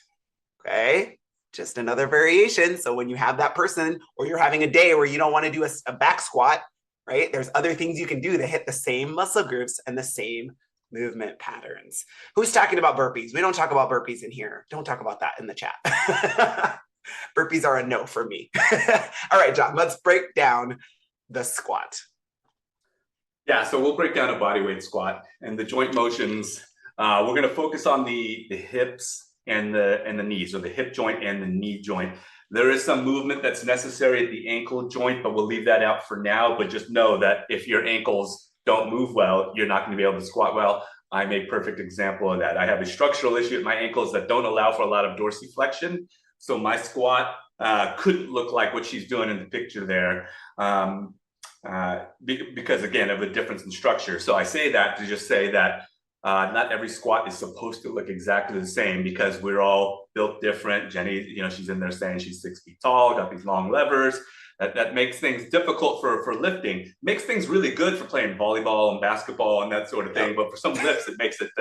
okay? Just another variation. So when you have that person, or you're having a day where you don't want to do a back squat, right? There's other things you can do to hit the same muscle groups and the same movement patterns. Who's talking about burpees? We don't talk about burpees in here. Don't talk about that in the chat. Burpees are a no for me. All right, John, let's break down the squat. Yeah, so we'll break down a bodyweight squat and the joint motions. We're going to focus on the hips and the knees, or the hip joint and the knee joint. There is some movement that's necessary at the ankle joint, but we'll leave that out for now. But just know that if your ankles don't move well, you're not going to be able to squat well. I'm a perfect example of that. I have a structural issue at my ankles that don't allow for a lot of dorsiflexion. So my squat couldn't look like what she's doing in the picture there because, again, of the difference in structure. So I say that to just say that not every squat is supposed to look exactly the same because we're all built different. Jenny, she's in there saying she's 6 feet tall, got these long levers. That makes things difficult for lifting. Makes things really good for playing volleyball and basketball and that sort of thing. But for some lifts, it makes it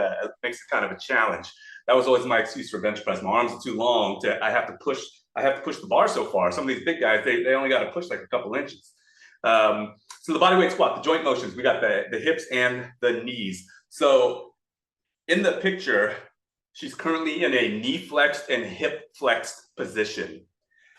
kind of a challenge. That was always my excuse for bench press. My arms are too long. I have to push the bar so far. Some of these big guys, they only got to push like a couple inches. So the bodyweight squat, the joint motions, we got the hips and the knees. So in the picture, she's currently in a knee flexed and hip flexed position.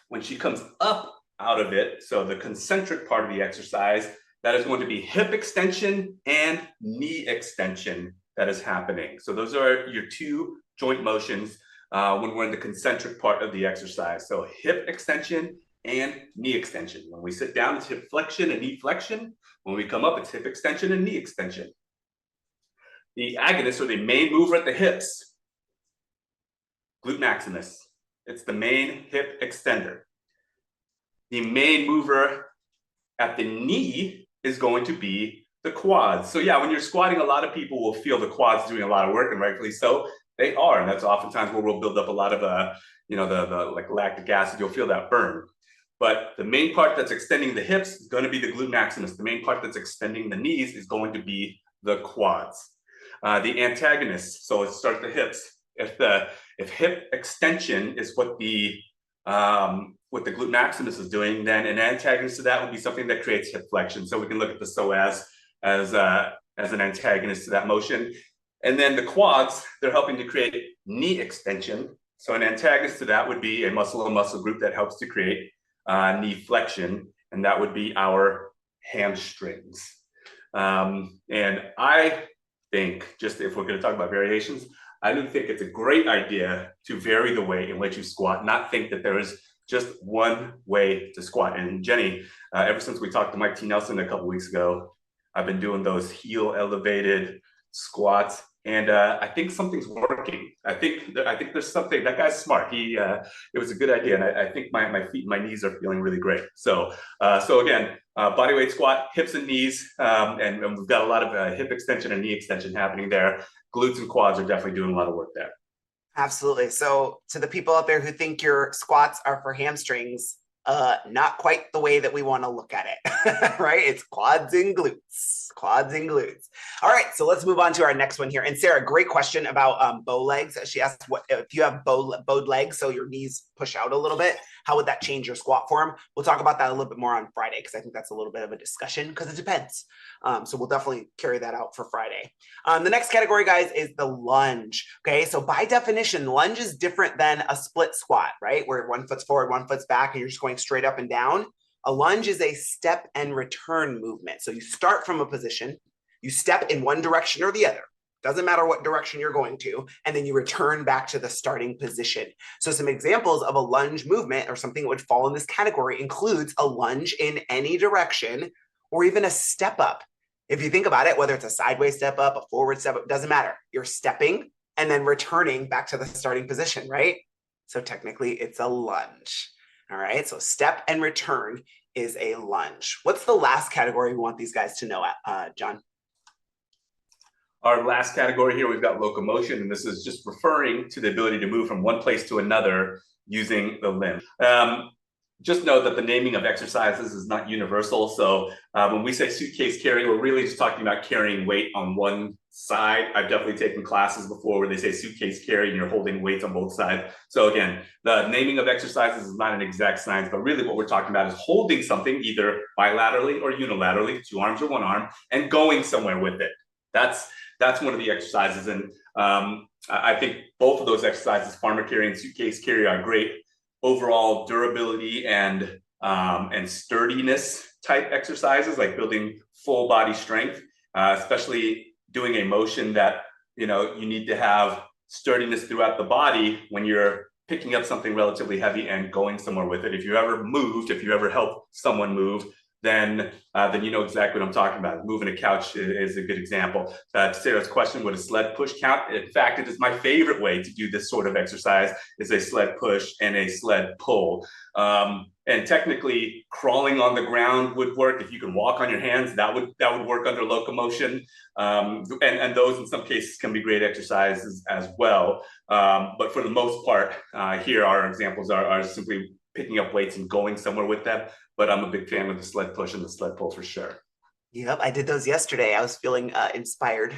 When she comes up out of it, so the concentric part of the exercise, that is going to be hip extension and knee extension that is happening. So those are your 2 joint motions when we're in the concentric part of the exercise. So hip extension and knee extension. When we sit down, it's hip flexion and knee flexion. When we come up, it's hip extension and knee extension. The agonist, or the main mover at the hips, glute maximus. It's the main hip extender. The main mover at the knee is going to be the quads. So yeah, when you're squatting, a lot of people will feel the quads doing a lot of work, and rightfully so, they are. And that's oftentimes where we'll build up a lot of the like lactic acid. You'll feel that burn. But the main part that's extending the hips is going to be the glute maximus. The main part that's extending the knees is going to be the quads. The antagonist, so let's start at the hips. If hip extension is what the glute maximus is doing, then an antagonist to that would be something that creates hip flexion. So we can look at the psoas as an antagonist to that motion. And then the quads, they're helping to create knee extension. So an antagonist to that would be a muscle group that helps to create knee flexion, and that would be our hamstrings. And I think, just if we're going to talk about variations, I do think it's a great idea to vary the way in which you squat, not think that there is just one way to squat. And Jenny, ever since we talked to Mike T. Nelson a couple weeks ago, I've been doing those heel elevated squats, and I think something's working. working. I think there's something, that guy's smart. It was a good idea. And I think my feet and my knees are feeling really great. So again, bodyweight squat, hips and knees, and we've got a lot of hip extension and knee extension happening there. Glutes and quads are definitely doing a lot of work there. Absolutely. So to the people out there who think your squats are for hamstrings, not quite the way that we want to look at it, right? It's quads and glutes, quads and glutes. All right, so let's move on to our next one here. And Sarah, great question about bow legs. She asked, what if you have bowed legs, so your knees push out a little bit, how would that change your squat form? We'll talk about that a little bit more on Friday, because I think that's a little bit of a discussion, because it depends. So we'll definitely carry that out for Friday. The next category, guys, is the lunge. Okay, so by definition, lunge is different than a split squat, right? Where one foot's forward, one foot's back, and you're just going straight up and down. A lunge is a step and return movement. So you start from a position, you step in one direction or the other. Doesn't matter what direction you're going to, and then you return back to the starting position. So some examples of a lunge movement or something that would fall in this category includes a lunge in any direction or even a step up. If you think about it, whether it's a sideways step up, a forward step up, doesn't matter. You're stepping and then returning back to the starting position, right? So technically it's a lunge. All right, so step and return is a lunge. What's the last category we want these guys to know, John? Our last category here, we've got locomotion, and this is just referring to the ability to move from one place to another using the limb. Just know that the naming of exercises is not universal. So when we say suitcase carry, we're really just talking about carrying weight on one side. I've definitely taken classes before where they say suitcase carry and you're holding weights on both sides. So again, the naming of exercises is not an exact science, but really what we're talking about is holding something either bilaterally or unilaterally, 2 arms or 1 arm, and going somewhere with it. That's one of the exercises. And I think both of those exercises, farmer carry and suitcase carry, are great overall durability and sturdiness type exercises, like building full body strength, especially doing a motion that, you need to have sturdiness throughout the body when you're picking up something relatively heavy and going somewhere with it. If you ever helped someone move, then you know exactly what I'm talking about. Moving a couch is a good example. To Sarah's question, would a sled push count? In fact, it is my favorite way to do this sort of exercise, is a sled push and a sled pull. And technically, crawling on the ground would work. If you can walk on your hands, that would work under locomotion. And those in some cases can be great exercises as well. But for the most part, here our examples are simply picking up weights and going somewhere with them. But I'm a big fan of the sled push and the sled pull for sure. Yep, I did those yesterday. I was feeling inspired.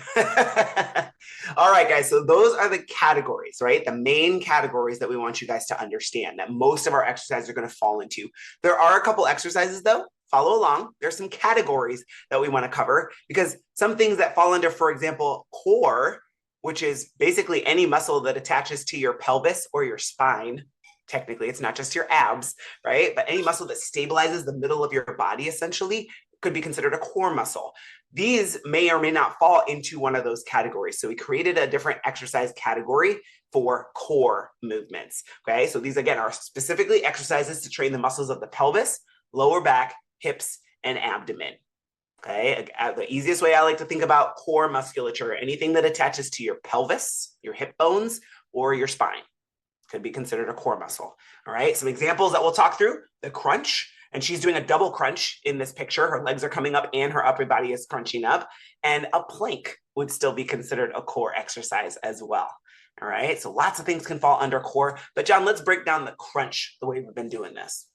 All right, guys. So those are the categories, right? The main categories that we want you guys to understand that most of our exercises are going to fall into. There are a couple exercises, though. Follow along. There's some categories that we want to cover, because some things that fall under, for example, core, which is basically any muscle that attaches to your pelvis or your spine. Technically, it's not just your abs, right? But any muscle that stabilizes the middle of your body, essentially, could be considered a core muscle. These may or may not fall into one of those categories. So we created a different exercise category for core movements, okay? So these, again, are specifically exercises to train the muscles of the pelvis, lower back, hips, and abdomen, okay? The easiest way I like to think about core musculature, anything that attaches to your pelvis, your hip bones, or your spine, could be considered a core muscle. All right, some examples that we'll talk through: the crunch, and she's doing a double crunch in this picture. Her legs are coming up and her upper body is crunching up. And a plank would still be considered a core exercise as well. All right, so lots of things can fall under core. But John, let's break down the crunch the way we've been doing this.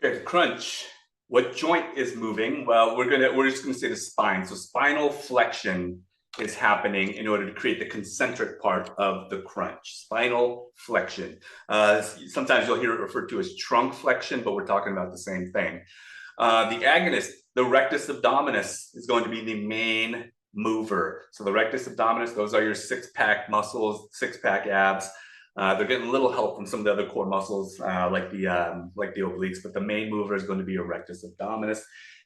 Okay, crunch. What joint is moving? Well, we're just gonna say the spine. So spinal flexion is happening in order to create the concentric part of the crunch. Spinal flexion. Sometimes you'll hear it referred to as trunk flexion, but we're talking about the same thing. The agonist, the rectus abdominis, is going to be the main mover. So the rectus abdominis, those are your six-pack muscles, six-pack abs. They're getting a little help from some of the other core muscles, like the obliques, but the main mover is going to be your rectus abdominis.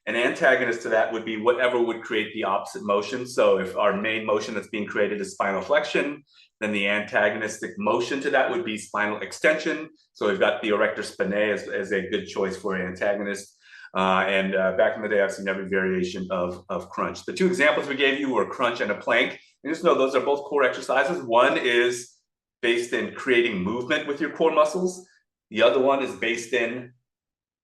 An antagonist to that would be whatever would create the opposite motion. So if our main motion that's being created is spinal flexion, then the antagonistic motion to that would be spinal extension. So we've got the erector spinae as a good choice for an antagonist. And back in the day, I've seen every variation of crunch. The two examples we gave you were crunch and a plank. And just know those are both core exercises. One is based in creating movement with your core muscles. The other one is based in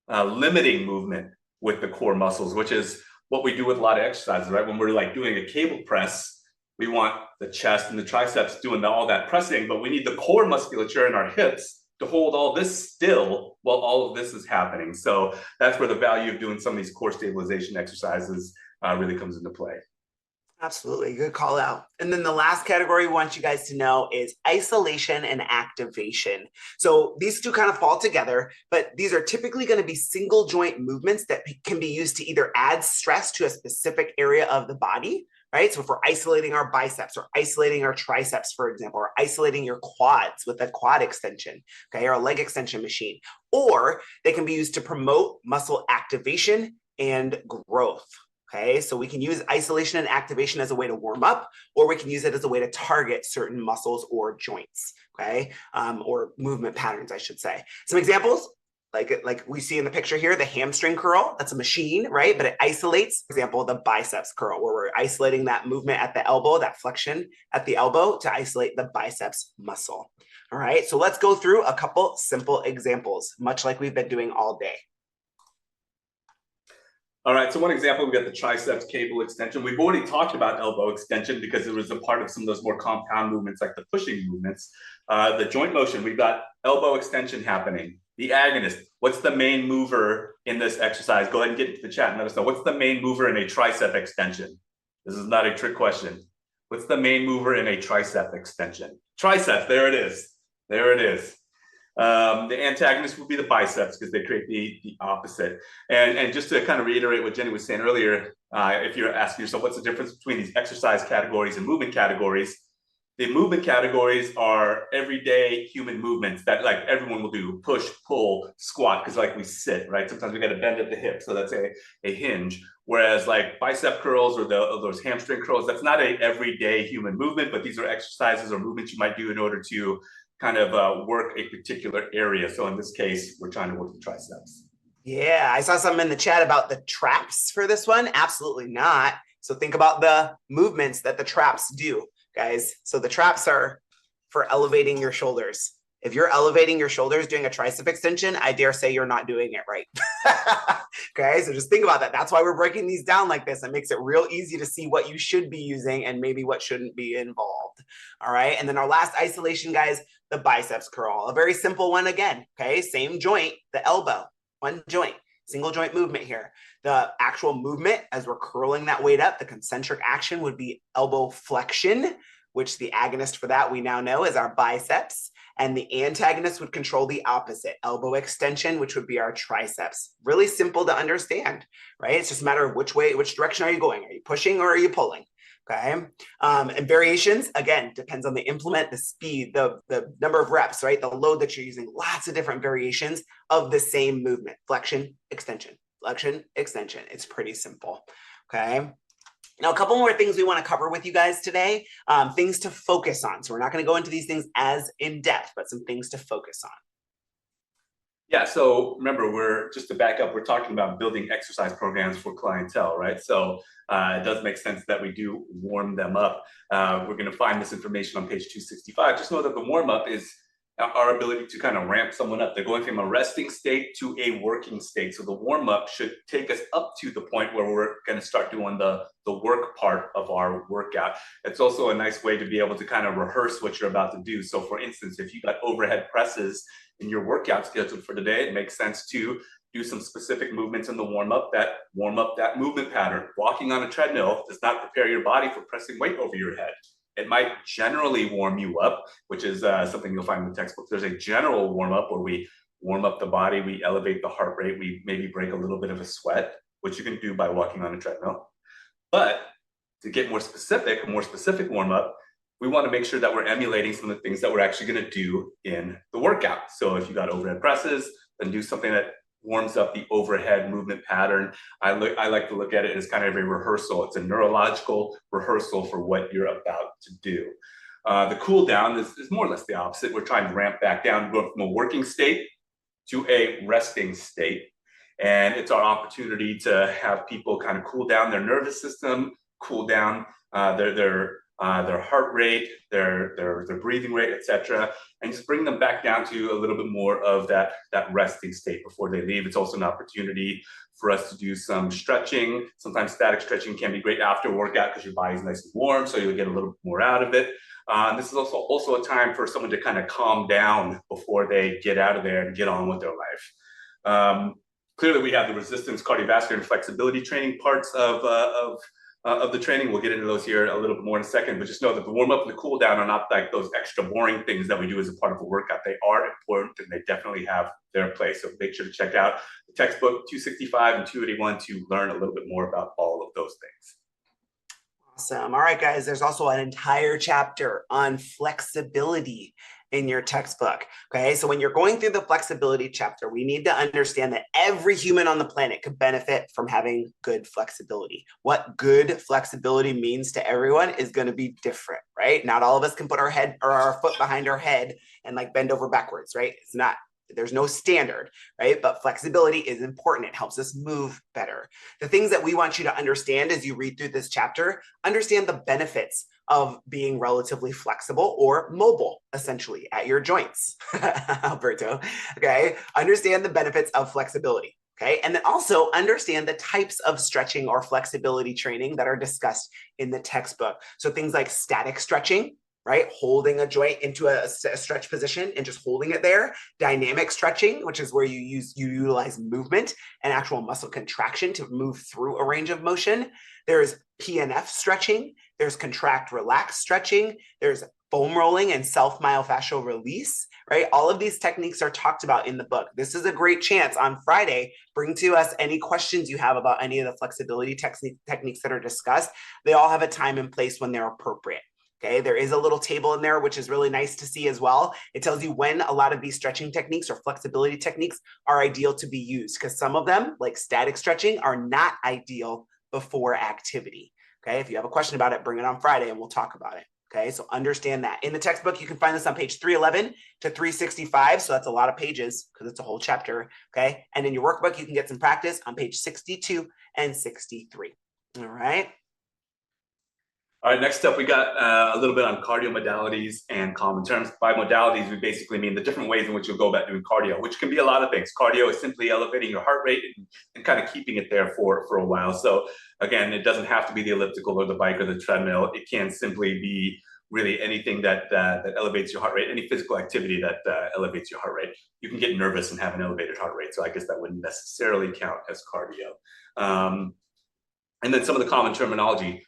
limiting movement with the core muscles, which is what we do with a lot of exercises, right? When we're like doing a cable press, we want the chest and the triceps doing all that pressing, but we need the core musculature in our hips to hold all this still while all of this is happening. So that's where the value of doing some of these core stabilization exercises really comes into play. Absolutely, good call out. And then the last category we want you guys to know is isolation and activation. So these two kind of fall together, but these are typically going to be single joint movements that can be used to either add stress to a specific area of the body, right? So if we're isolating our biceps or isolating our triceps, for example, or isolating your quads with a quad extension, okay, or a leg extension machine, or they can be used to promote muscle activation and growth. Okay, so we can use isolation and activation as a way to warm up, or we can use it as a way to target certain muscles or joints, okay, or movement patterns, I should say. Some examples, like we see in the picture here, the hamstring curl, that's a machine, right? But it isolates, for example, the biceps curl, where we're isolating that movement at the elbow, that flexion at the elbow to isolate the biceps muscle. All right, so let's go through a couple simple examples, much like we've been doing all day. All right, so one example, we got the triceps cable extension. We've already talked about elbow extension because it was a part of some of those more compound movements like the pushing movements. The joint motion, we've got elbow extension happening. The agonist, what's the main mover in this exercise? Go ahead and get into the chat and let us know. What's the main mover in a tricep extension? This is not a trick question. What's the main mover in a tricep extension? Triceps, there it is. There it is. The antagonist would be the biceps because they create the opposite. And just to kind of reiterate what Jenny was saying earlier, if you're asking yourself what's the difference between these exercise categories and movement categories, the movement categories are everyday human movements that like everyone will do: push, pull, squat, because like we sit, right? Sometimes we got to bend at the hip, so that's a hinge. Whereas like bicep curls or those hamstring curls, that's not a everyday human movement, but these are exercises or movements you might do in order to kind of work a particular area. So in this case, we're trying to work the triceps. Yeah, I saw something in the chat about the traps for this one. Absolutely not. So think about the movements that the traps do, guys. So the traps are for elevating your shoulders. If you're elevating your shoulders doing a tricep extension, I dare say you're not doing it right. Okay, so just think about that. That's why we're breaking these down like this. It makes it real easy to see what you should be using and maybe what shouldn't be involved. All right, and then our last isolation, guys, the biceps curl. A very simple one again, okay? Same joint, the elbow, one joint, single joint movement here. The actual movement as we're curling that weight up, the concentric action would be elbow flexion, which the agonist for that we now know is our biceps. And the antagonist would control the opposite, elbow extension, which would be our triceps. Really simple to understand, right? It's just a matter of which direction are you going? Are you pushing or are you pulling? Okay. And variations, again, depends on the implement, the speed, the number of reps, right? The load that you're using, lots of different variations of the same movement, flexion, extension, flexion, extension. It's pretty simple. Okay. Now, a couple more things we want to cover with you guys today, things to focus on. So we're not going to go into these things as in depth, but some things to focus on. Yeah, so remember, we're just to back up, we're talking about building exercise programs for clientele, right? So it does make sense that we do warm them up. We're going to find this information on page 265. Just know that the warm up is our ability to kind of ramp someone up. They're going from a resting state to a working state. So the warm up should take us up to the point where we're going to start doing the work part of our workout. It's also a nice way to be able to kind of rehearse what you're about to do. So for instance, if you got overhead presses in your workout schedule for today, it makes sense to do some specific movements in the warm up that movement pattern. Walking on a treadmill does not prepare your body for pressing weight over your head. It might generally warm you up, which is something you'll find in the textbook. There's a general warm up where we warm up the body, we elevate the heart rate, we maybe break a little bit of a sweat, which you can do by walking on a treadmill. But to get more specific, a more specific warm up, we want to make sure that we're emulating some of the things that we're actually going to do in the workout. So if you got overhead presses, then do something that warms up the overhead movement pattern. I like to look at it as kind of a rehearsal. It's a neurological rehearsal for what you're about to do. The cool down is more or less the opposite. We're trying to ramp back down, go from a working state to a resting state. And it's our opportunity to have people kind of cool down their nervous system, cool down their heart rate, their breathing rate, etc., and just bring them back down to a little bit more of that resting state before they leave. It's also an opportunity for us to do some stretching. Sometimes static stretching can be great after a workout because your body's nice and warm, so you'll get a little bit more out of it. This is also a time for someone to kind of calm down before they get out of there and get on with their life. Clearly, we have the resistance, cardiovascular, and flexibility training parts of the training. We'll get into those here a little bit more in a second, but just know that the warm up and the cool down are not like those extra boring things that we do as a part of a workout. They are important and they definitely have their place. So make sure to check out the textbook 265 and 281 to learn a little bit more about all of those things. Awesome. All right, guys, there's also an entire chapter on flexibility in your textbook. Okay, so when you're going through the flexibility chapter, we need to understand that every human on the planet could benefit from having good flexibility. What good flexibility means to everyone is going to be different, right? Not all of us can put our head or our foot behind our head and like bend over backwards, right? It's not. There's no standard, right? But flexibility is important. It helps us move better. The things that we want you to understand as you read through this chapter, understand the benefits of being relatively flexible or mobile, essentially, at your joints, Alberto, okay? Understand the benefits of flexibility, okay? And then also understand the types of stretching or flexibility training that are discussed in the textbook. So things like static stretching, right? Holding a joint into a stretch position and just holding it there. Dynamic stretching, which is where you utilize movement and actual muscle contraction to move through a range of motion. There's PNF stretching. There's contract relax stretching. There's foam rolling and self-myofascial release, right? All of these techniques are talked about in the book. This is a great chance on Friday. Bring to us any questions you have about any of the flexibility techniques that are discussed. They all have a time and place when they're appropriate. Okay, there is a little table in there, which is really nice to see as well. It tells you when a lot of these stretching techniques or flexibility techniques are ideal to be used, because some of them, like static stretching, are not ideal before activity. Okay, if you have a question about it, bring it on Friday and we'll talk about it. Okay, so understand that. In the textbook, you can find this on page 311 to 365. So that's a lot of pages because it's a whole chapter. Okay, and in your workbook, you can get some practice on page 62 and 63. All right. All right, next up, we got a little bit on cardio modalities and common terms. By modalities, we basically mean the different ways in which you'll go about doing cardio, which can be a lot of things. Cardio is simply elevating your heart rate and kind of keeping it there for a while. So again, it doesn't have to be the elliptical or the bike or the treadmill. It can simply be really anything that elevates your heart rate, any physical activity that elevates your heart rate. You can get nervous and have an elevated heart rate. So I guess that wouldn't necessarily count as cardio. And then some of the common terminology.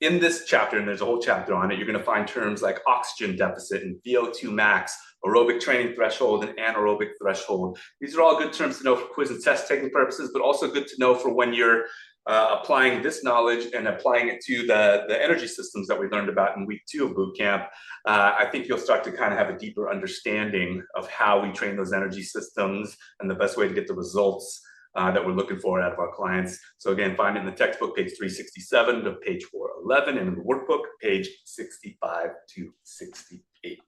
In this chapter, and there's a whole chapter on it, you're going to find terms like oxygen deficit and VO2 max, aerobic training threshold, and anaerobic threshold. These are all good terms to know for quiz and test taking purposes, but also good to know for when you're applying this knowledge and applying it to the energy systems that we learned about in week 2 of boot camp. I think you'll start to kind of have a deeper understanding of how we train those energy systems and the best way to get the results that we're looking for out of our clients. So again, find it in the textbook, page 367 to page 411, and in the workbook, page 65 to 68.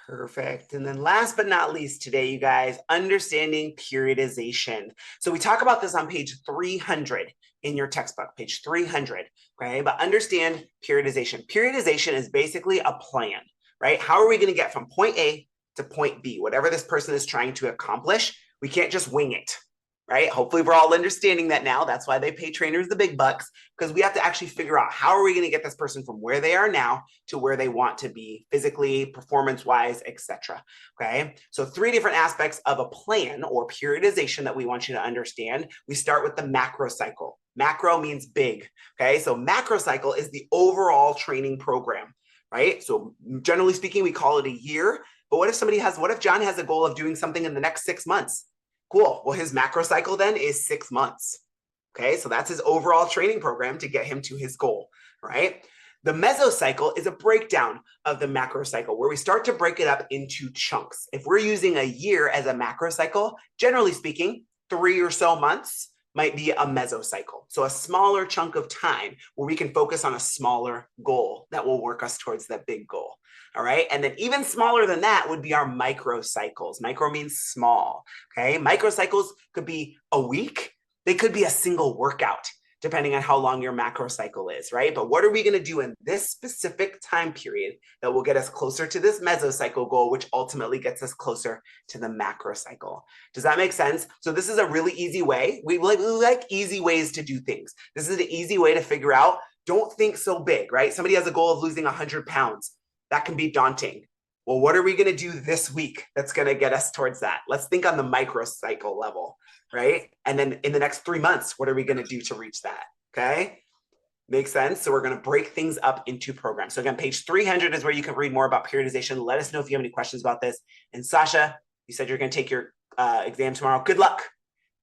Perfect. And then last but not least today, you guys, understanding periodization. So we talk about this on page 300 in your textbook, page 300, okay? But understand periodization. Periodization is basically a plan, right? How are we going to get from point A to point B? Whatever this person is trying to accomplish, we can't just wing it. Right? Hopefully we're all understanding that now. That's why they pay trainers the big bucks, because we have to actually figure out how are we going to get this person from where they are now to where they want to be physically, performance-wise, etc. Okay? So 3 different aspects of a plan or periodization that we want you to understand. We start with the macro cycle. Macro means big. Okay? So macro cycle is the overall training program, right? So generally speaking, we call it a year. But what if John has a goal of doing something in the next 6 months? Cool. Well, his macro cycle then is 6 months. Okay, so that's his overall training program to get him to his goal, right? The mesocycle is a breakdown of the macro cycle where we start to break it up into chunks. If we're using a year as a macro cycle, generally speaking, 3 or so months, might be a mesocycle. So a smaller chunk of time where we can focus on a smaller goal that will work us towards that big goal. All right. And then even smaller than that would be our microcycles. Micro means small. Okay. Microcycles could be a week. They could be a single workout, depending on how long your macro cycle is, right? But what are we going to do in this specific time period that will get us closer to this mesocycle goal, which ultimately gets us closer to the macro cycle? Does that make sense? So this is a really easy way. We like easy ways to do things. This is an easy way to figure out, don't think so big, right? Somebody has a goal of losing 100 pounds. That can be daunting. Well, what are we going to do this week that's going to get us towards that? Let's think on the microcycle level, right? And then in the next 3 months, what are we going to do to reach that? Okay. Makes sense. So we're going to break things up into programs. So again, page 300 is where you can read more about periodization. Let us know if you have any questions about this. And Sasha, you said you're going to take your exam tomorrow. Good luck.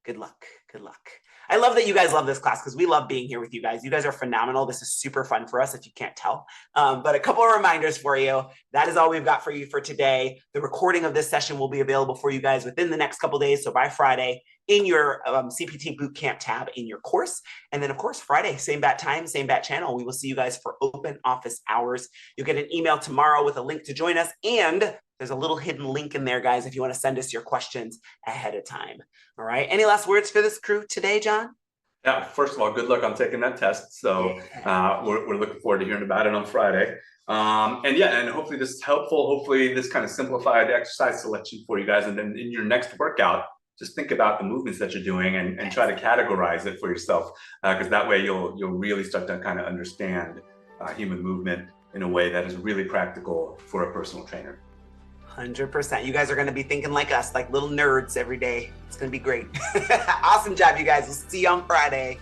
Good luck. Good luck. I love that you guys love this class because we love being here with you guys. You guys are phenomenal. This is super fun for us if you can't tell. But a couple of reminders for you. That is all we've got for you for today. The recording of this session will be available for you guys within the next couple of days. So by Friday, in your CPT Bootcamp tab in your course. And then of course, Friday, same bat time, same bat channel. We will see you guys for open office hours. You'll get an email tomorrow with a link to join us. And there's a little hidden link in there, guys, if you want to send us your questions ahead of time. All right. Any last words for this crew today, John? Yeah, first of all, good luck on taking that test. So we're looking forward to hearing about it on Friday. And hopefully this is helpful. Hopefully this kind of simplified exercise selection for you guys. And then in your next workout, just think about the movements that you're doing and try to categorize it for yourself, because that way you'll really start to kind of understand human movement in a way that is really practical for a personal trainer. 100%. You guys are going to be thinking like us, like little nerds every day. It's going to be great. Awesome job, you guys. We'll see you on Friday.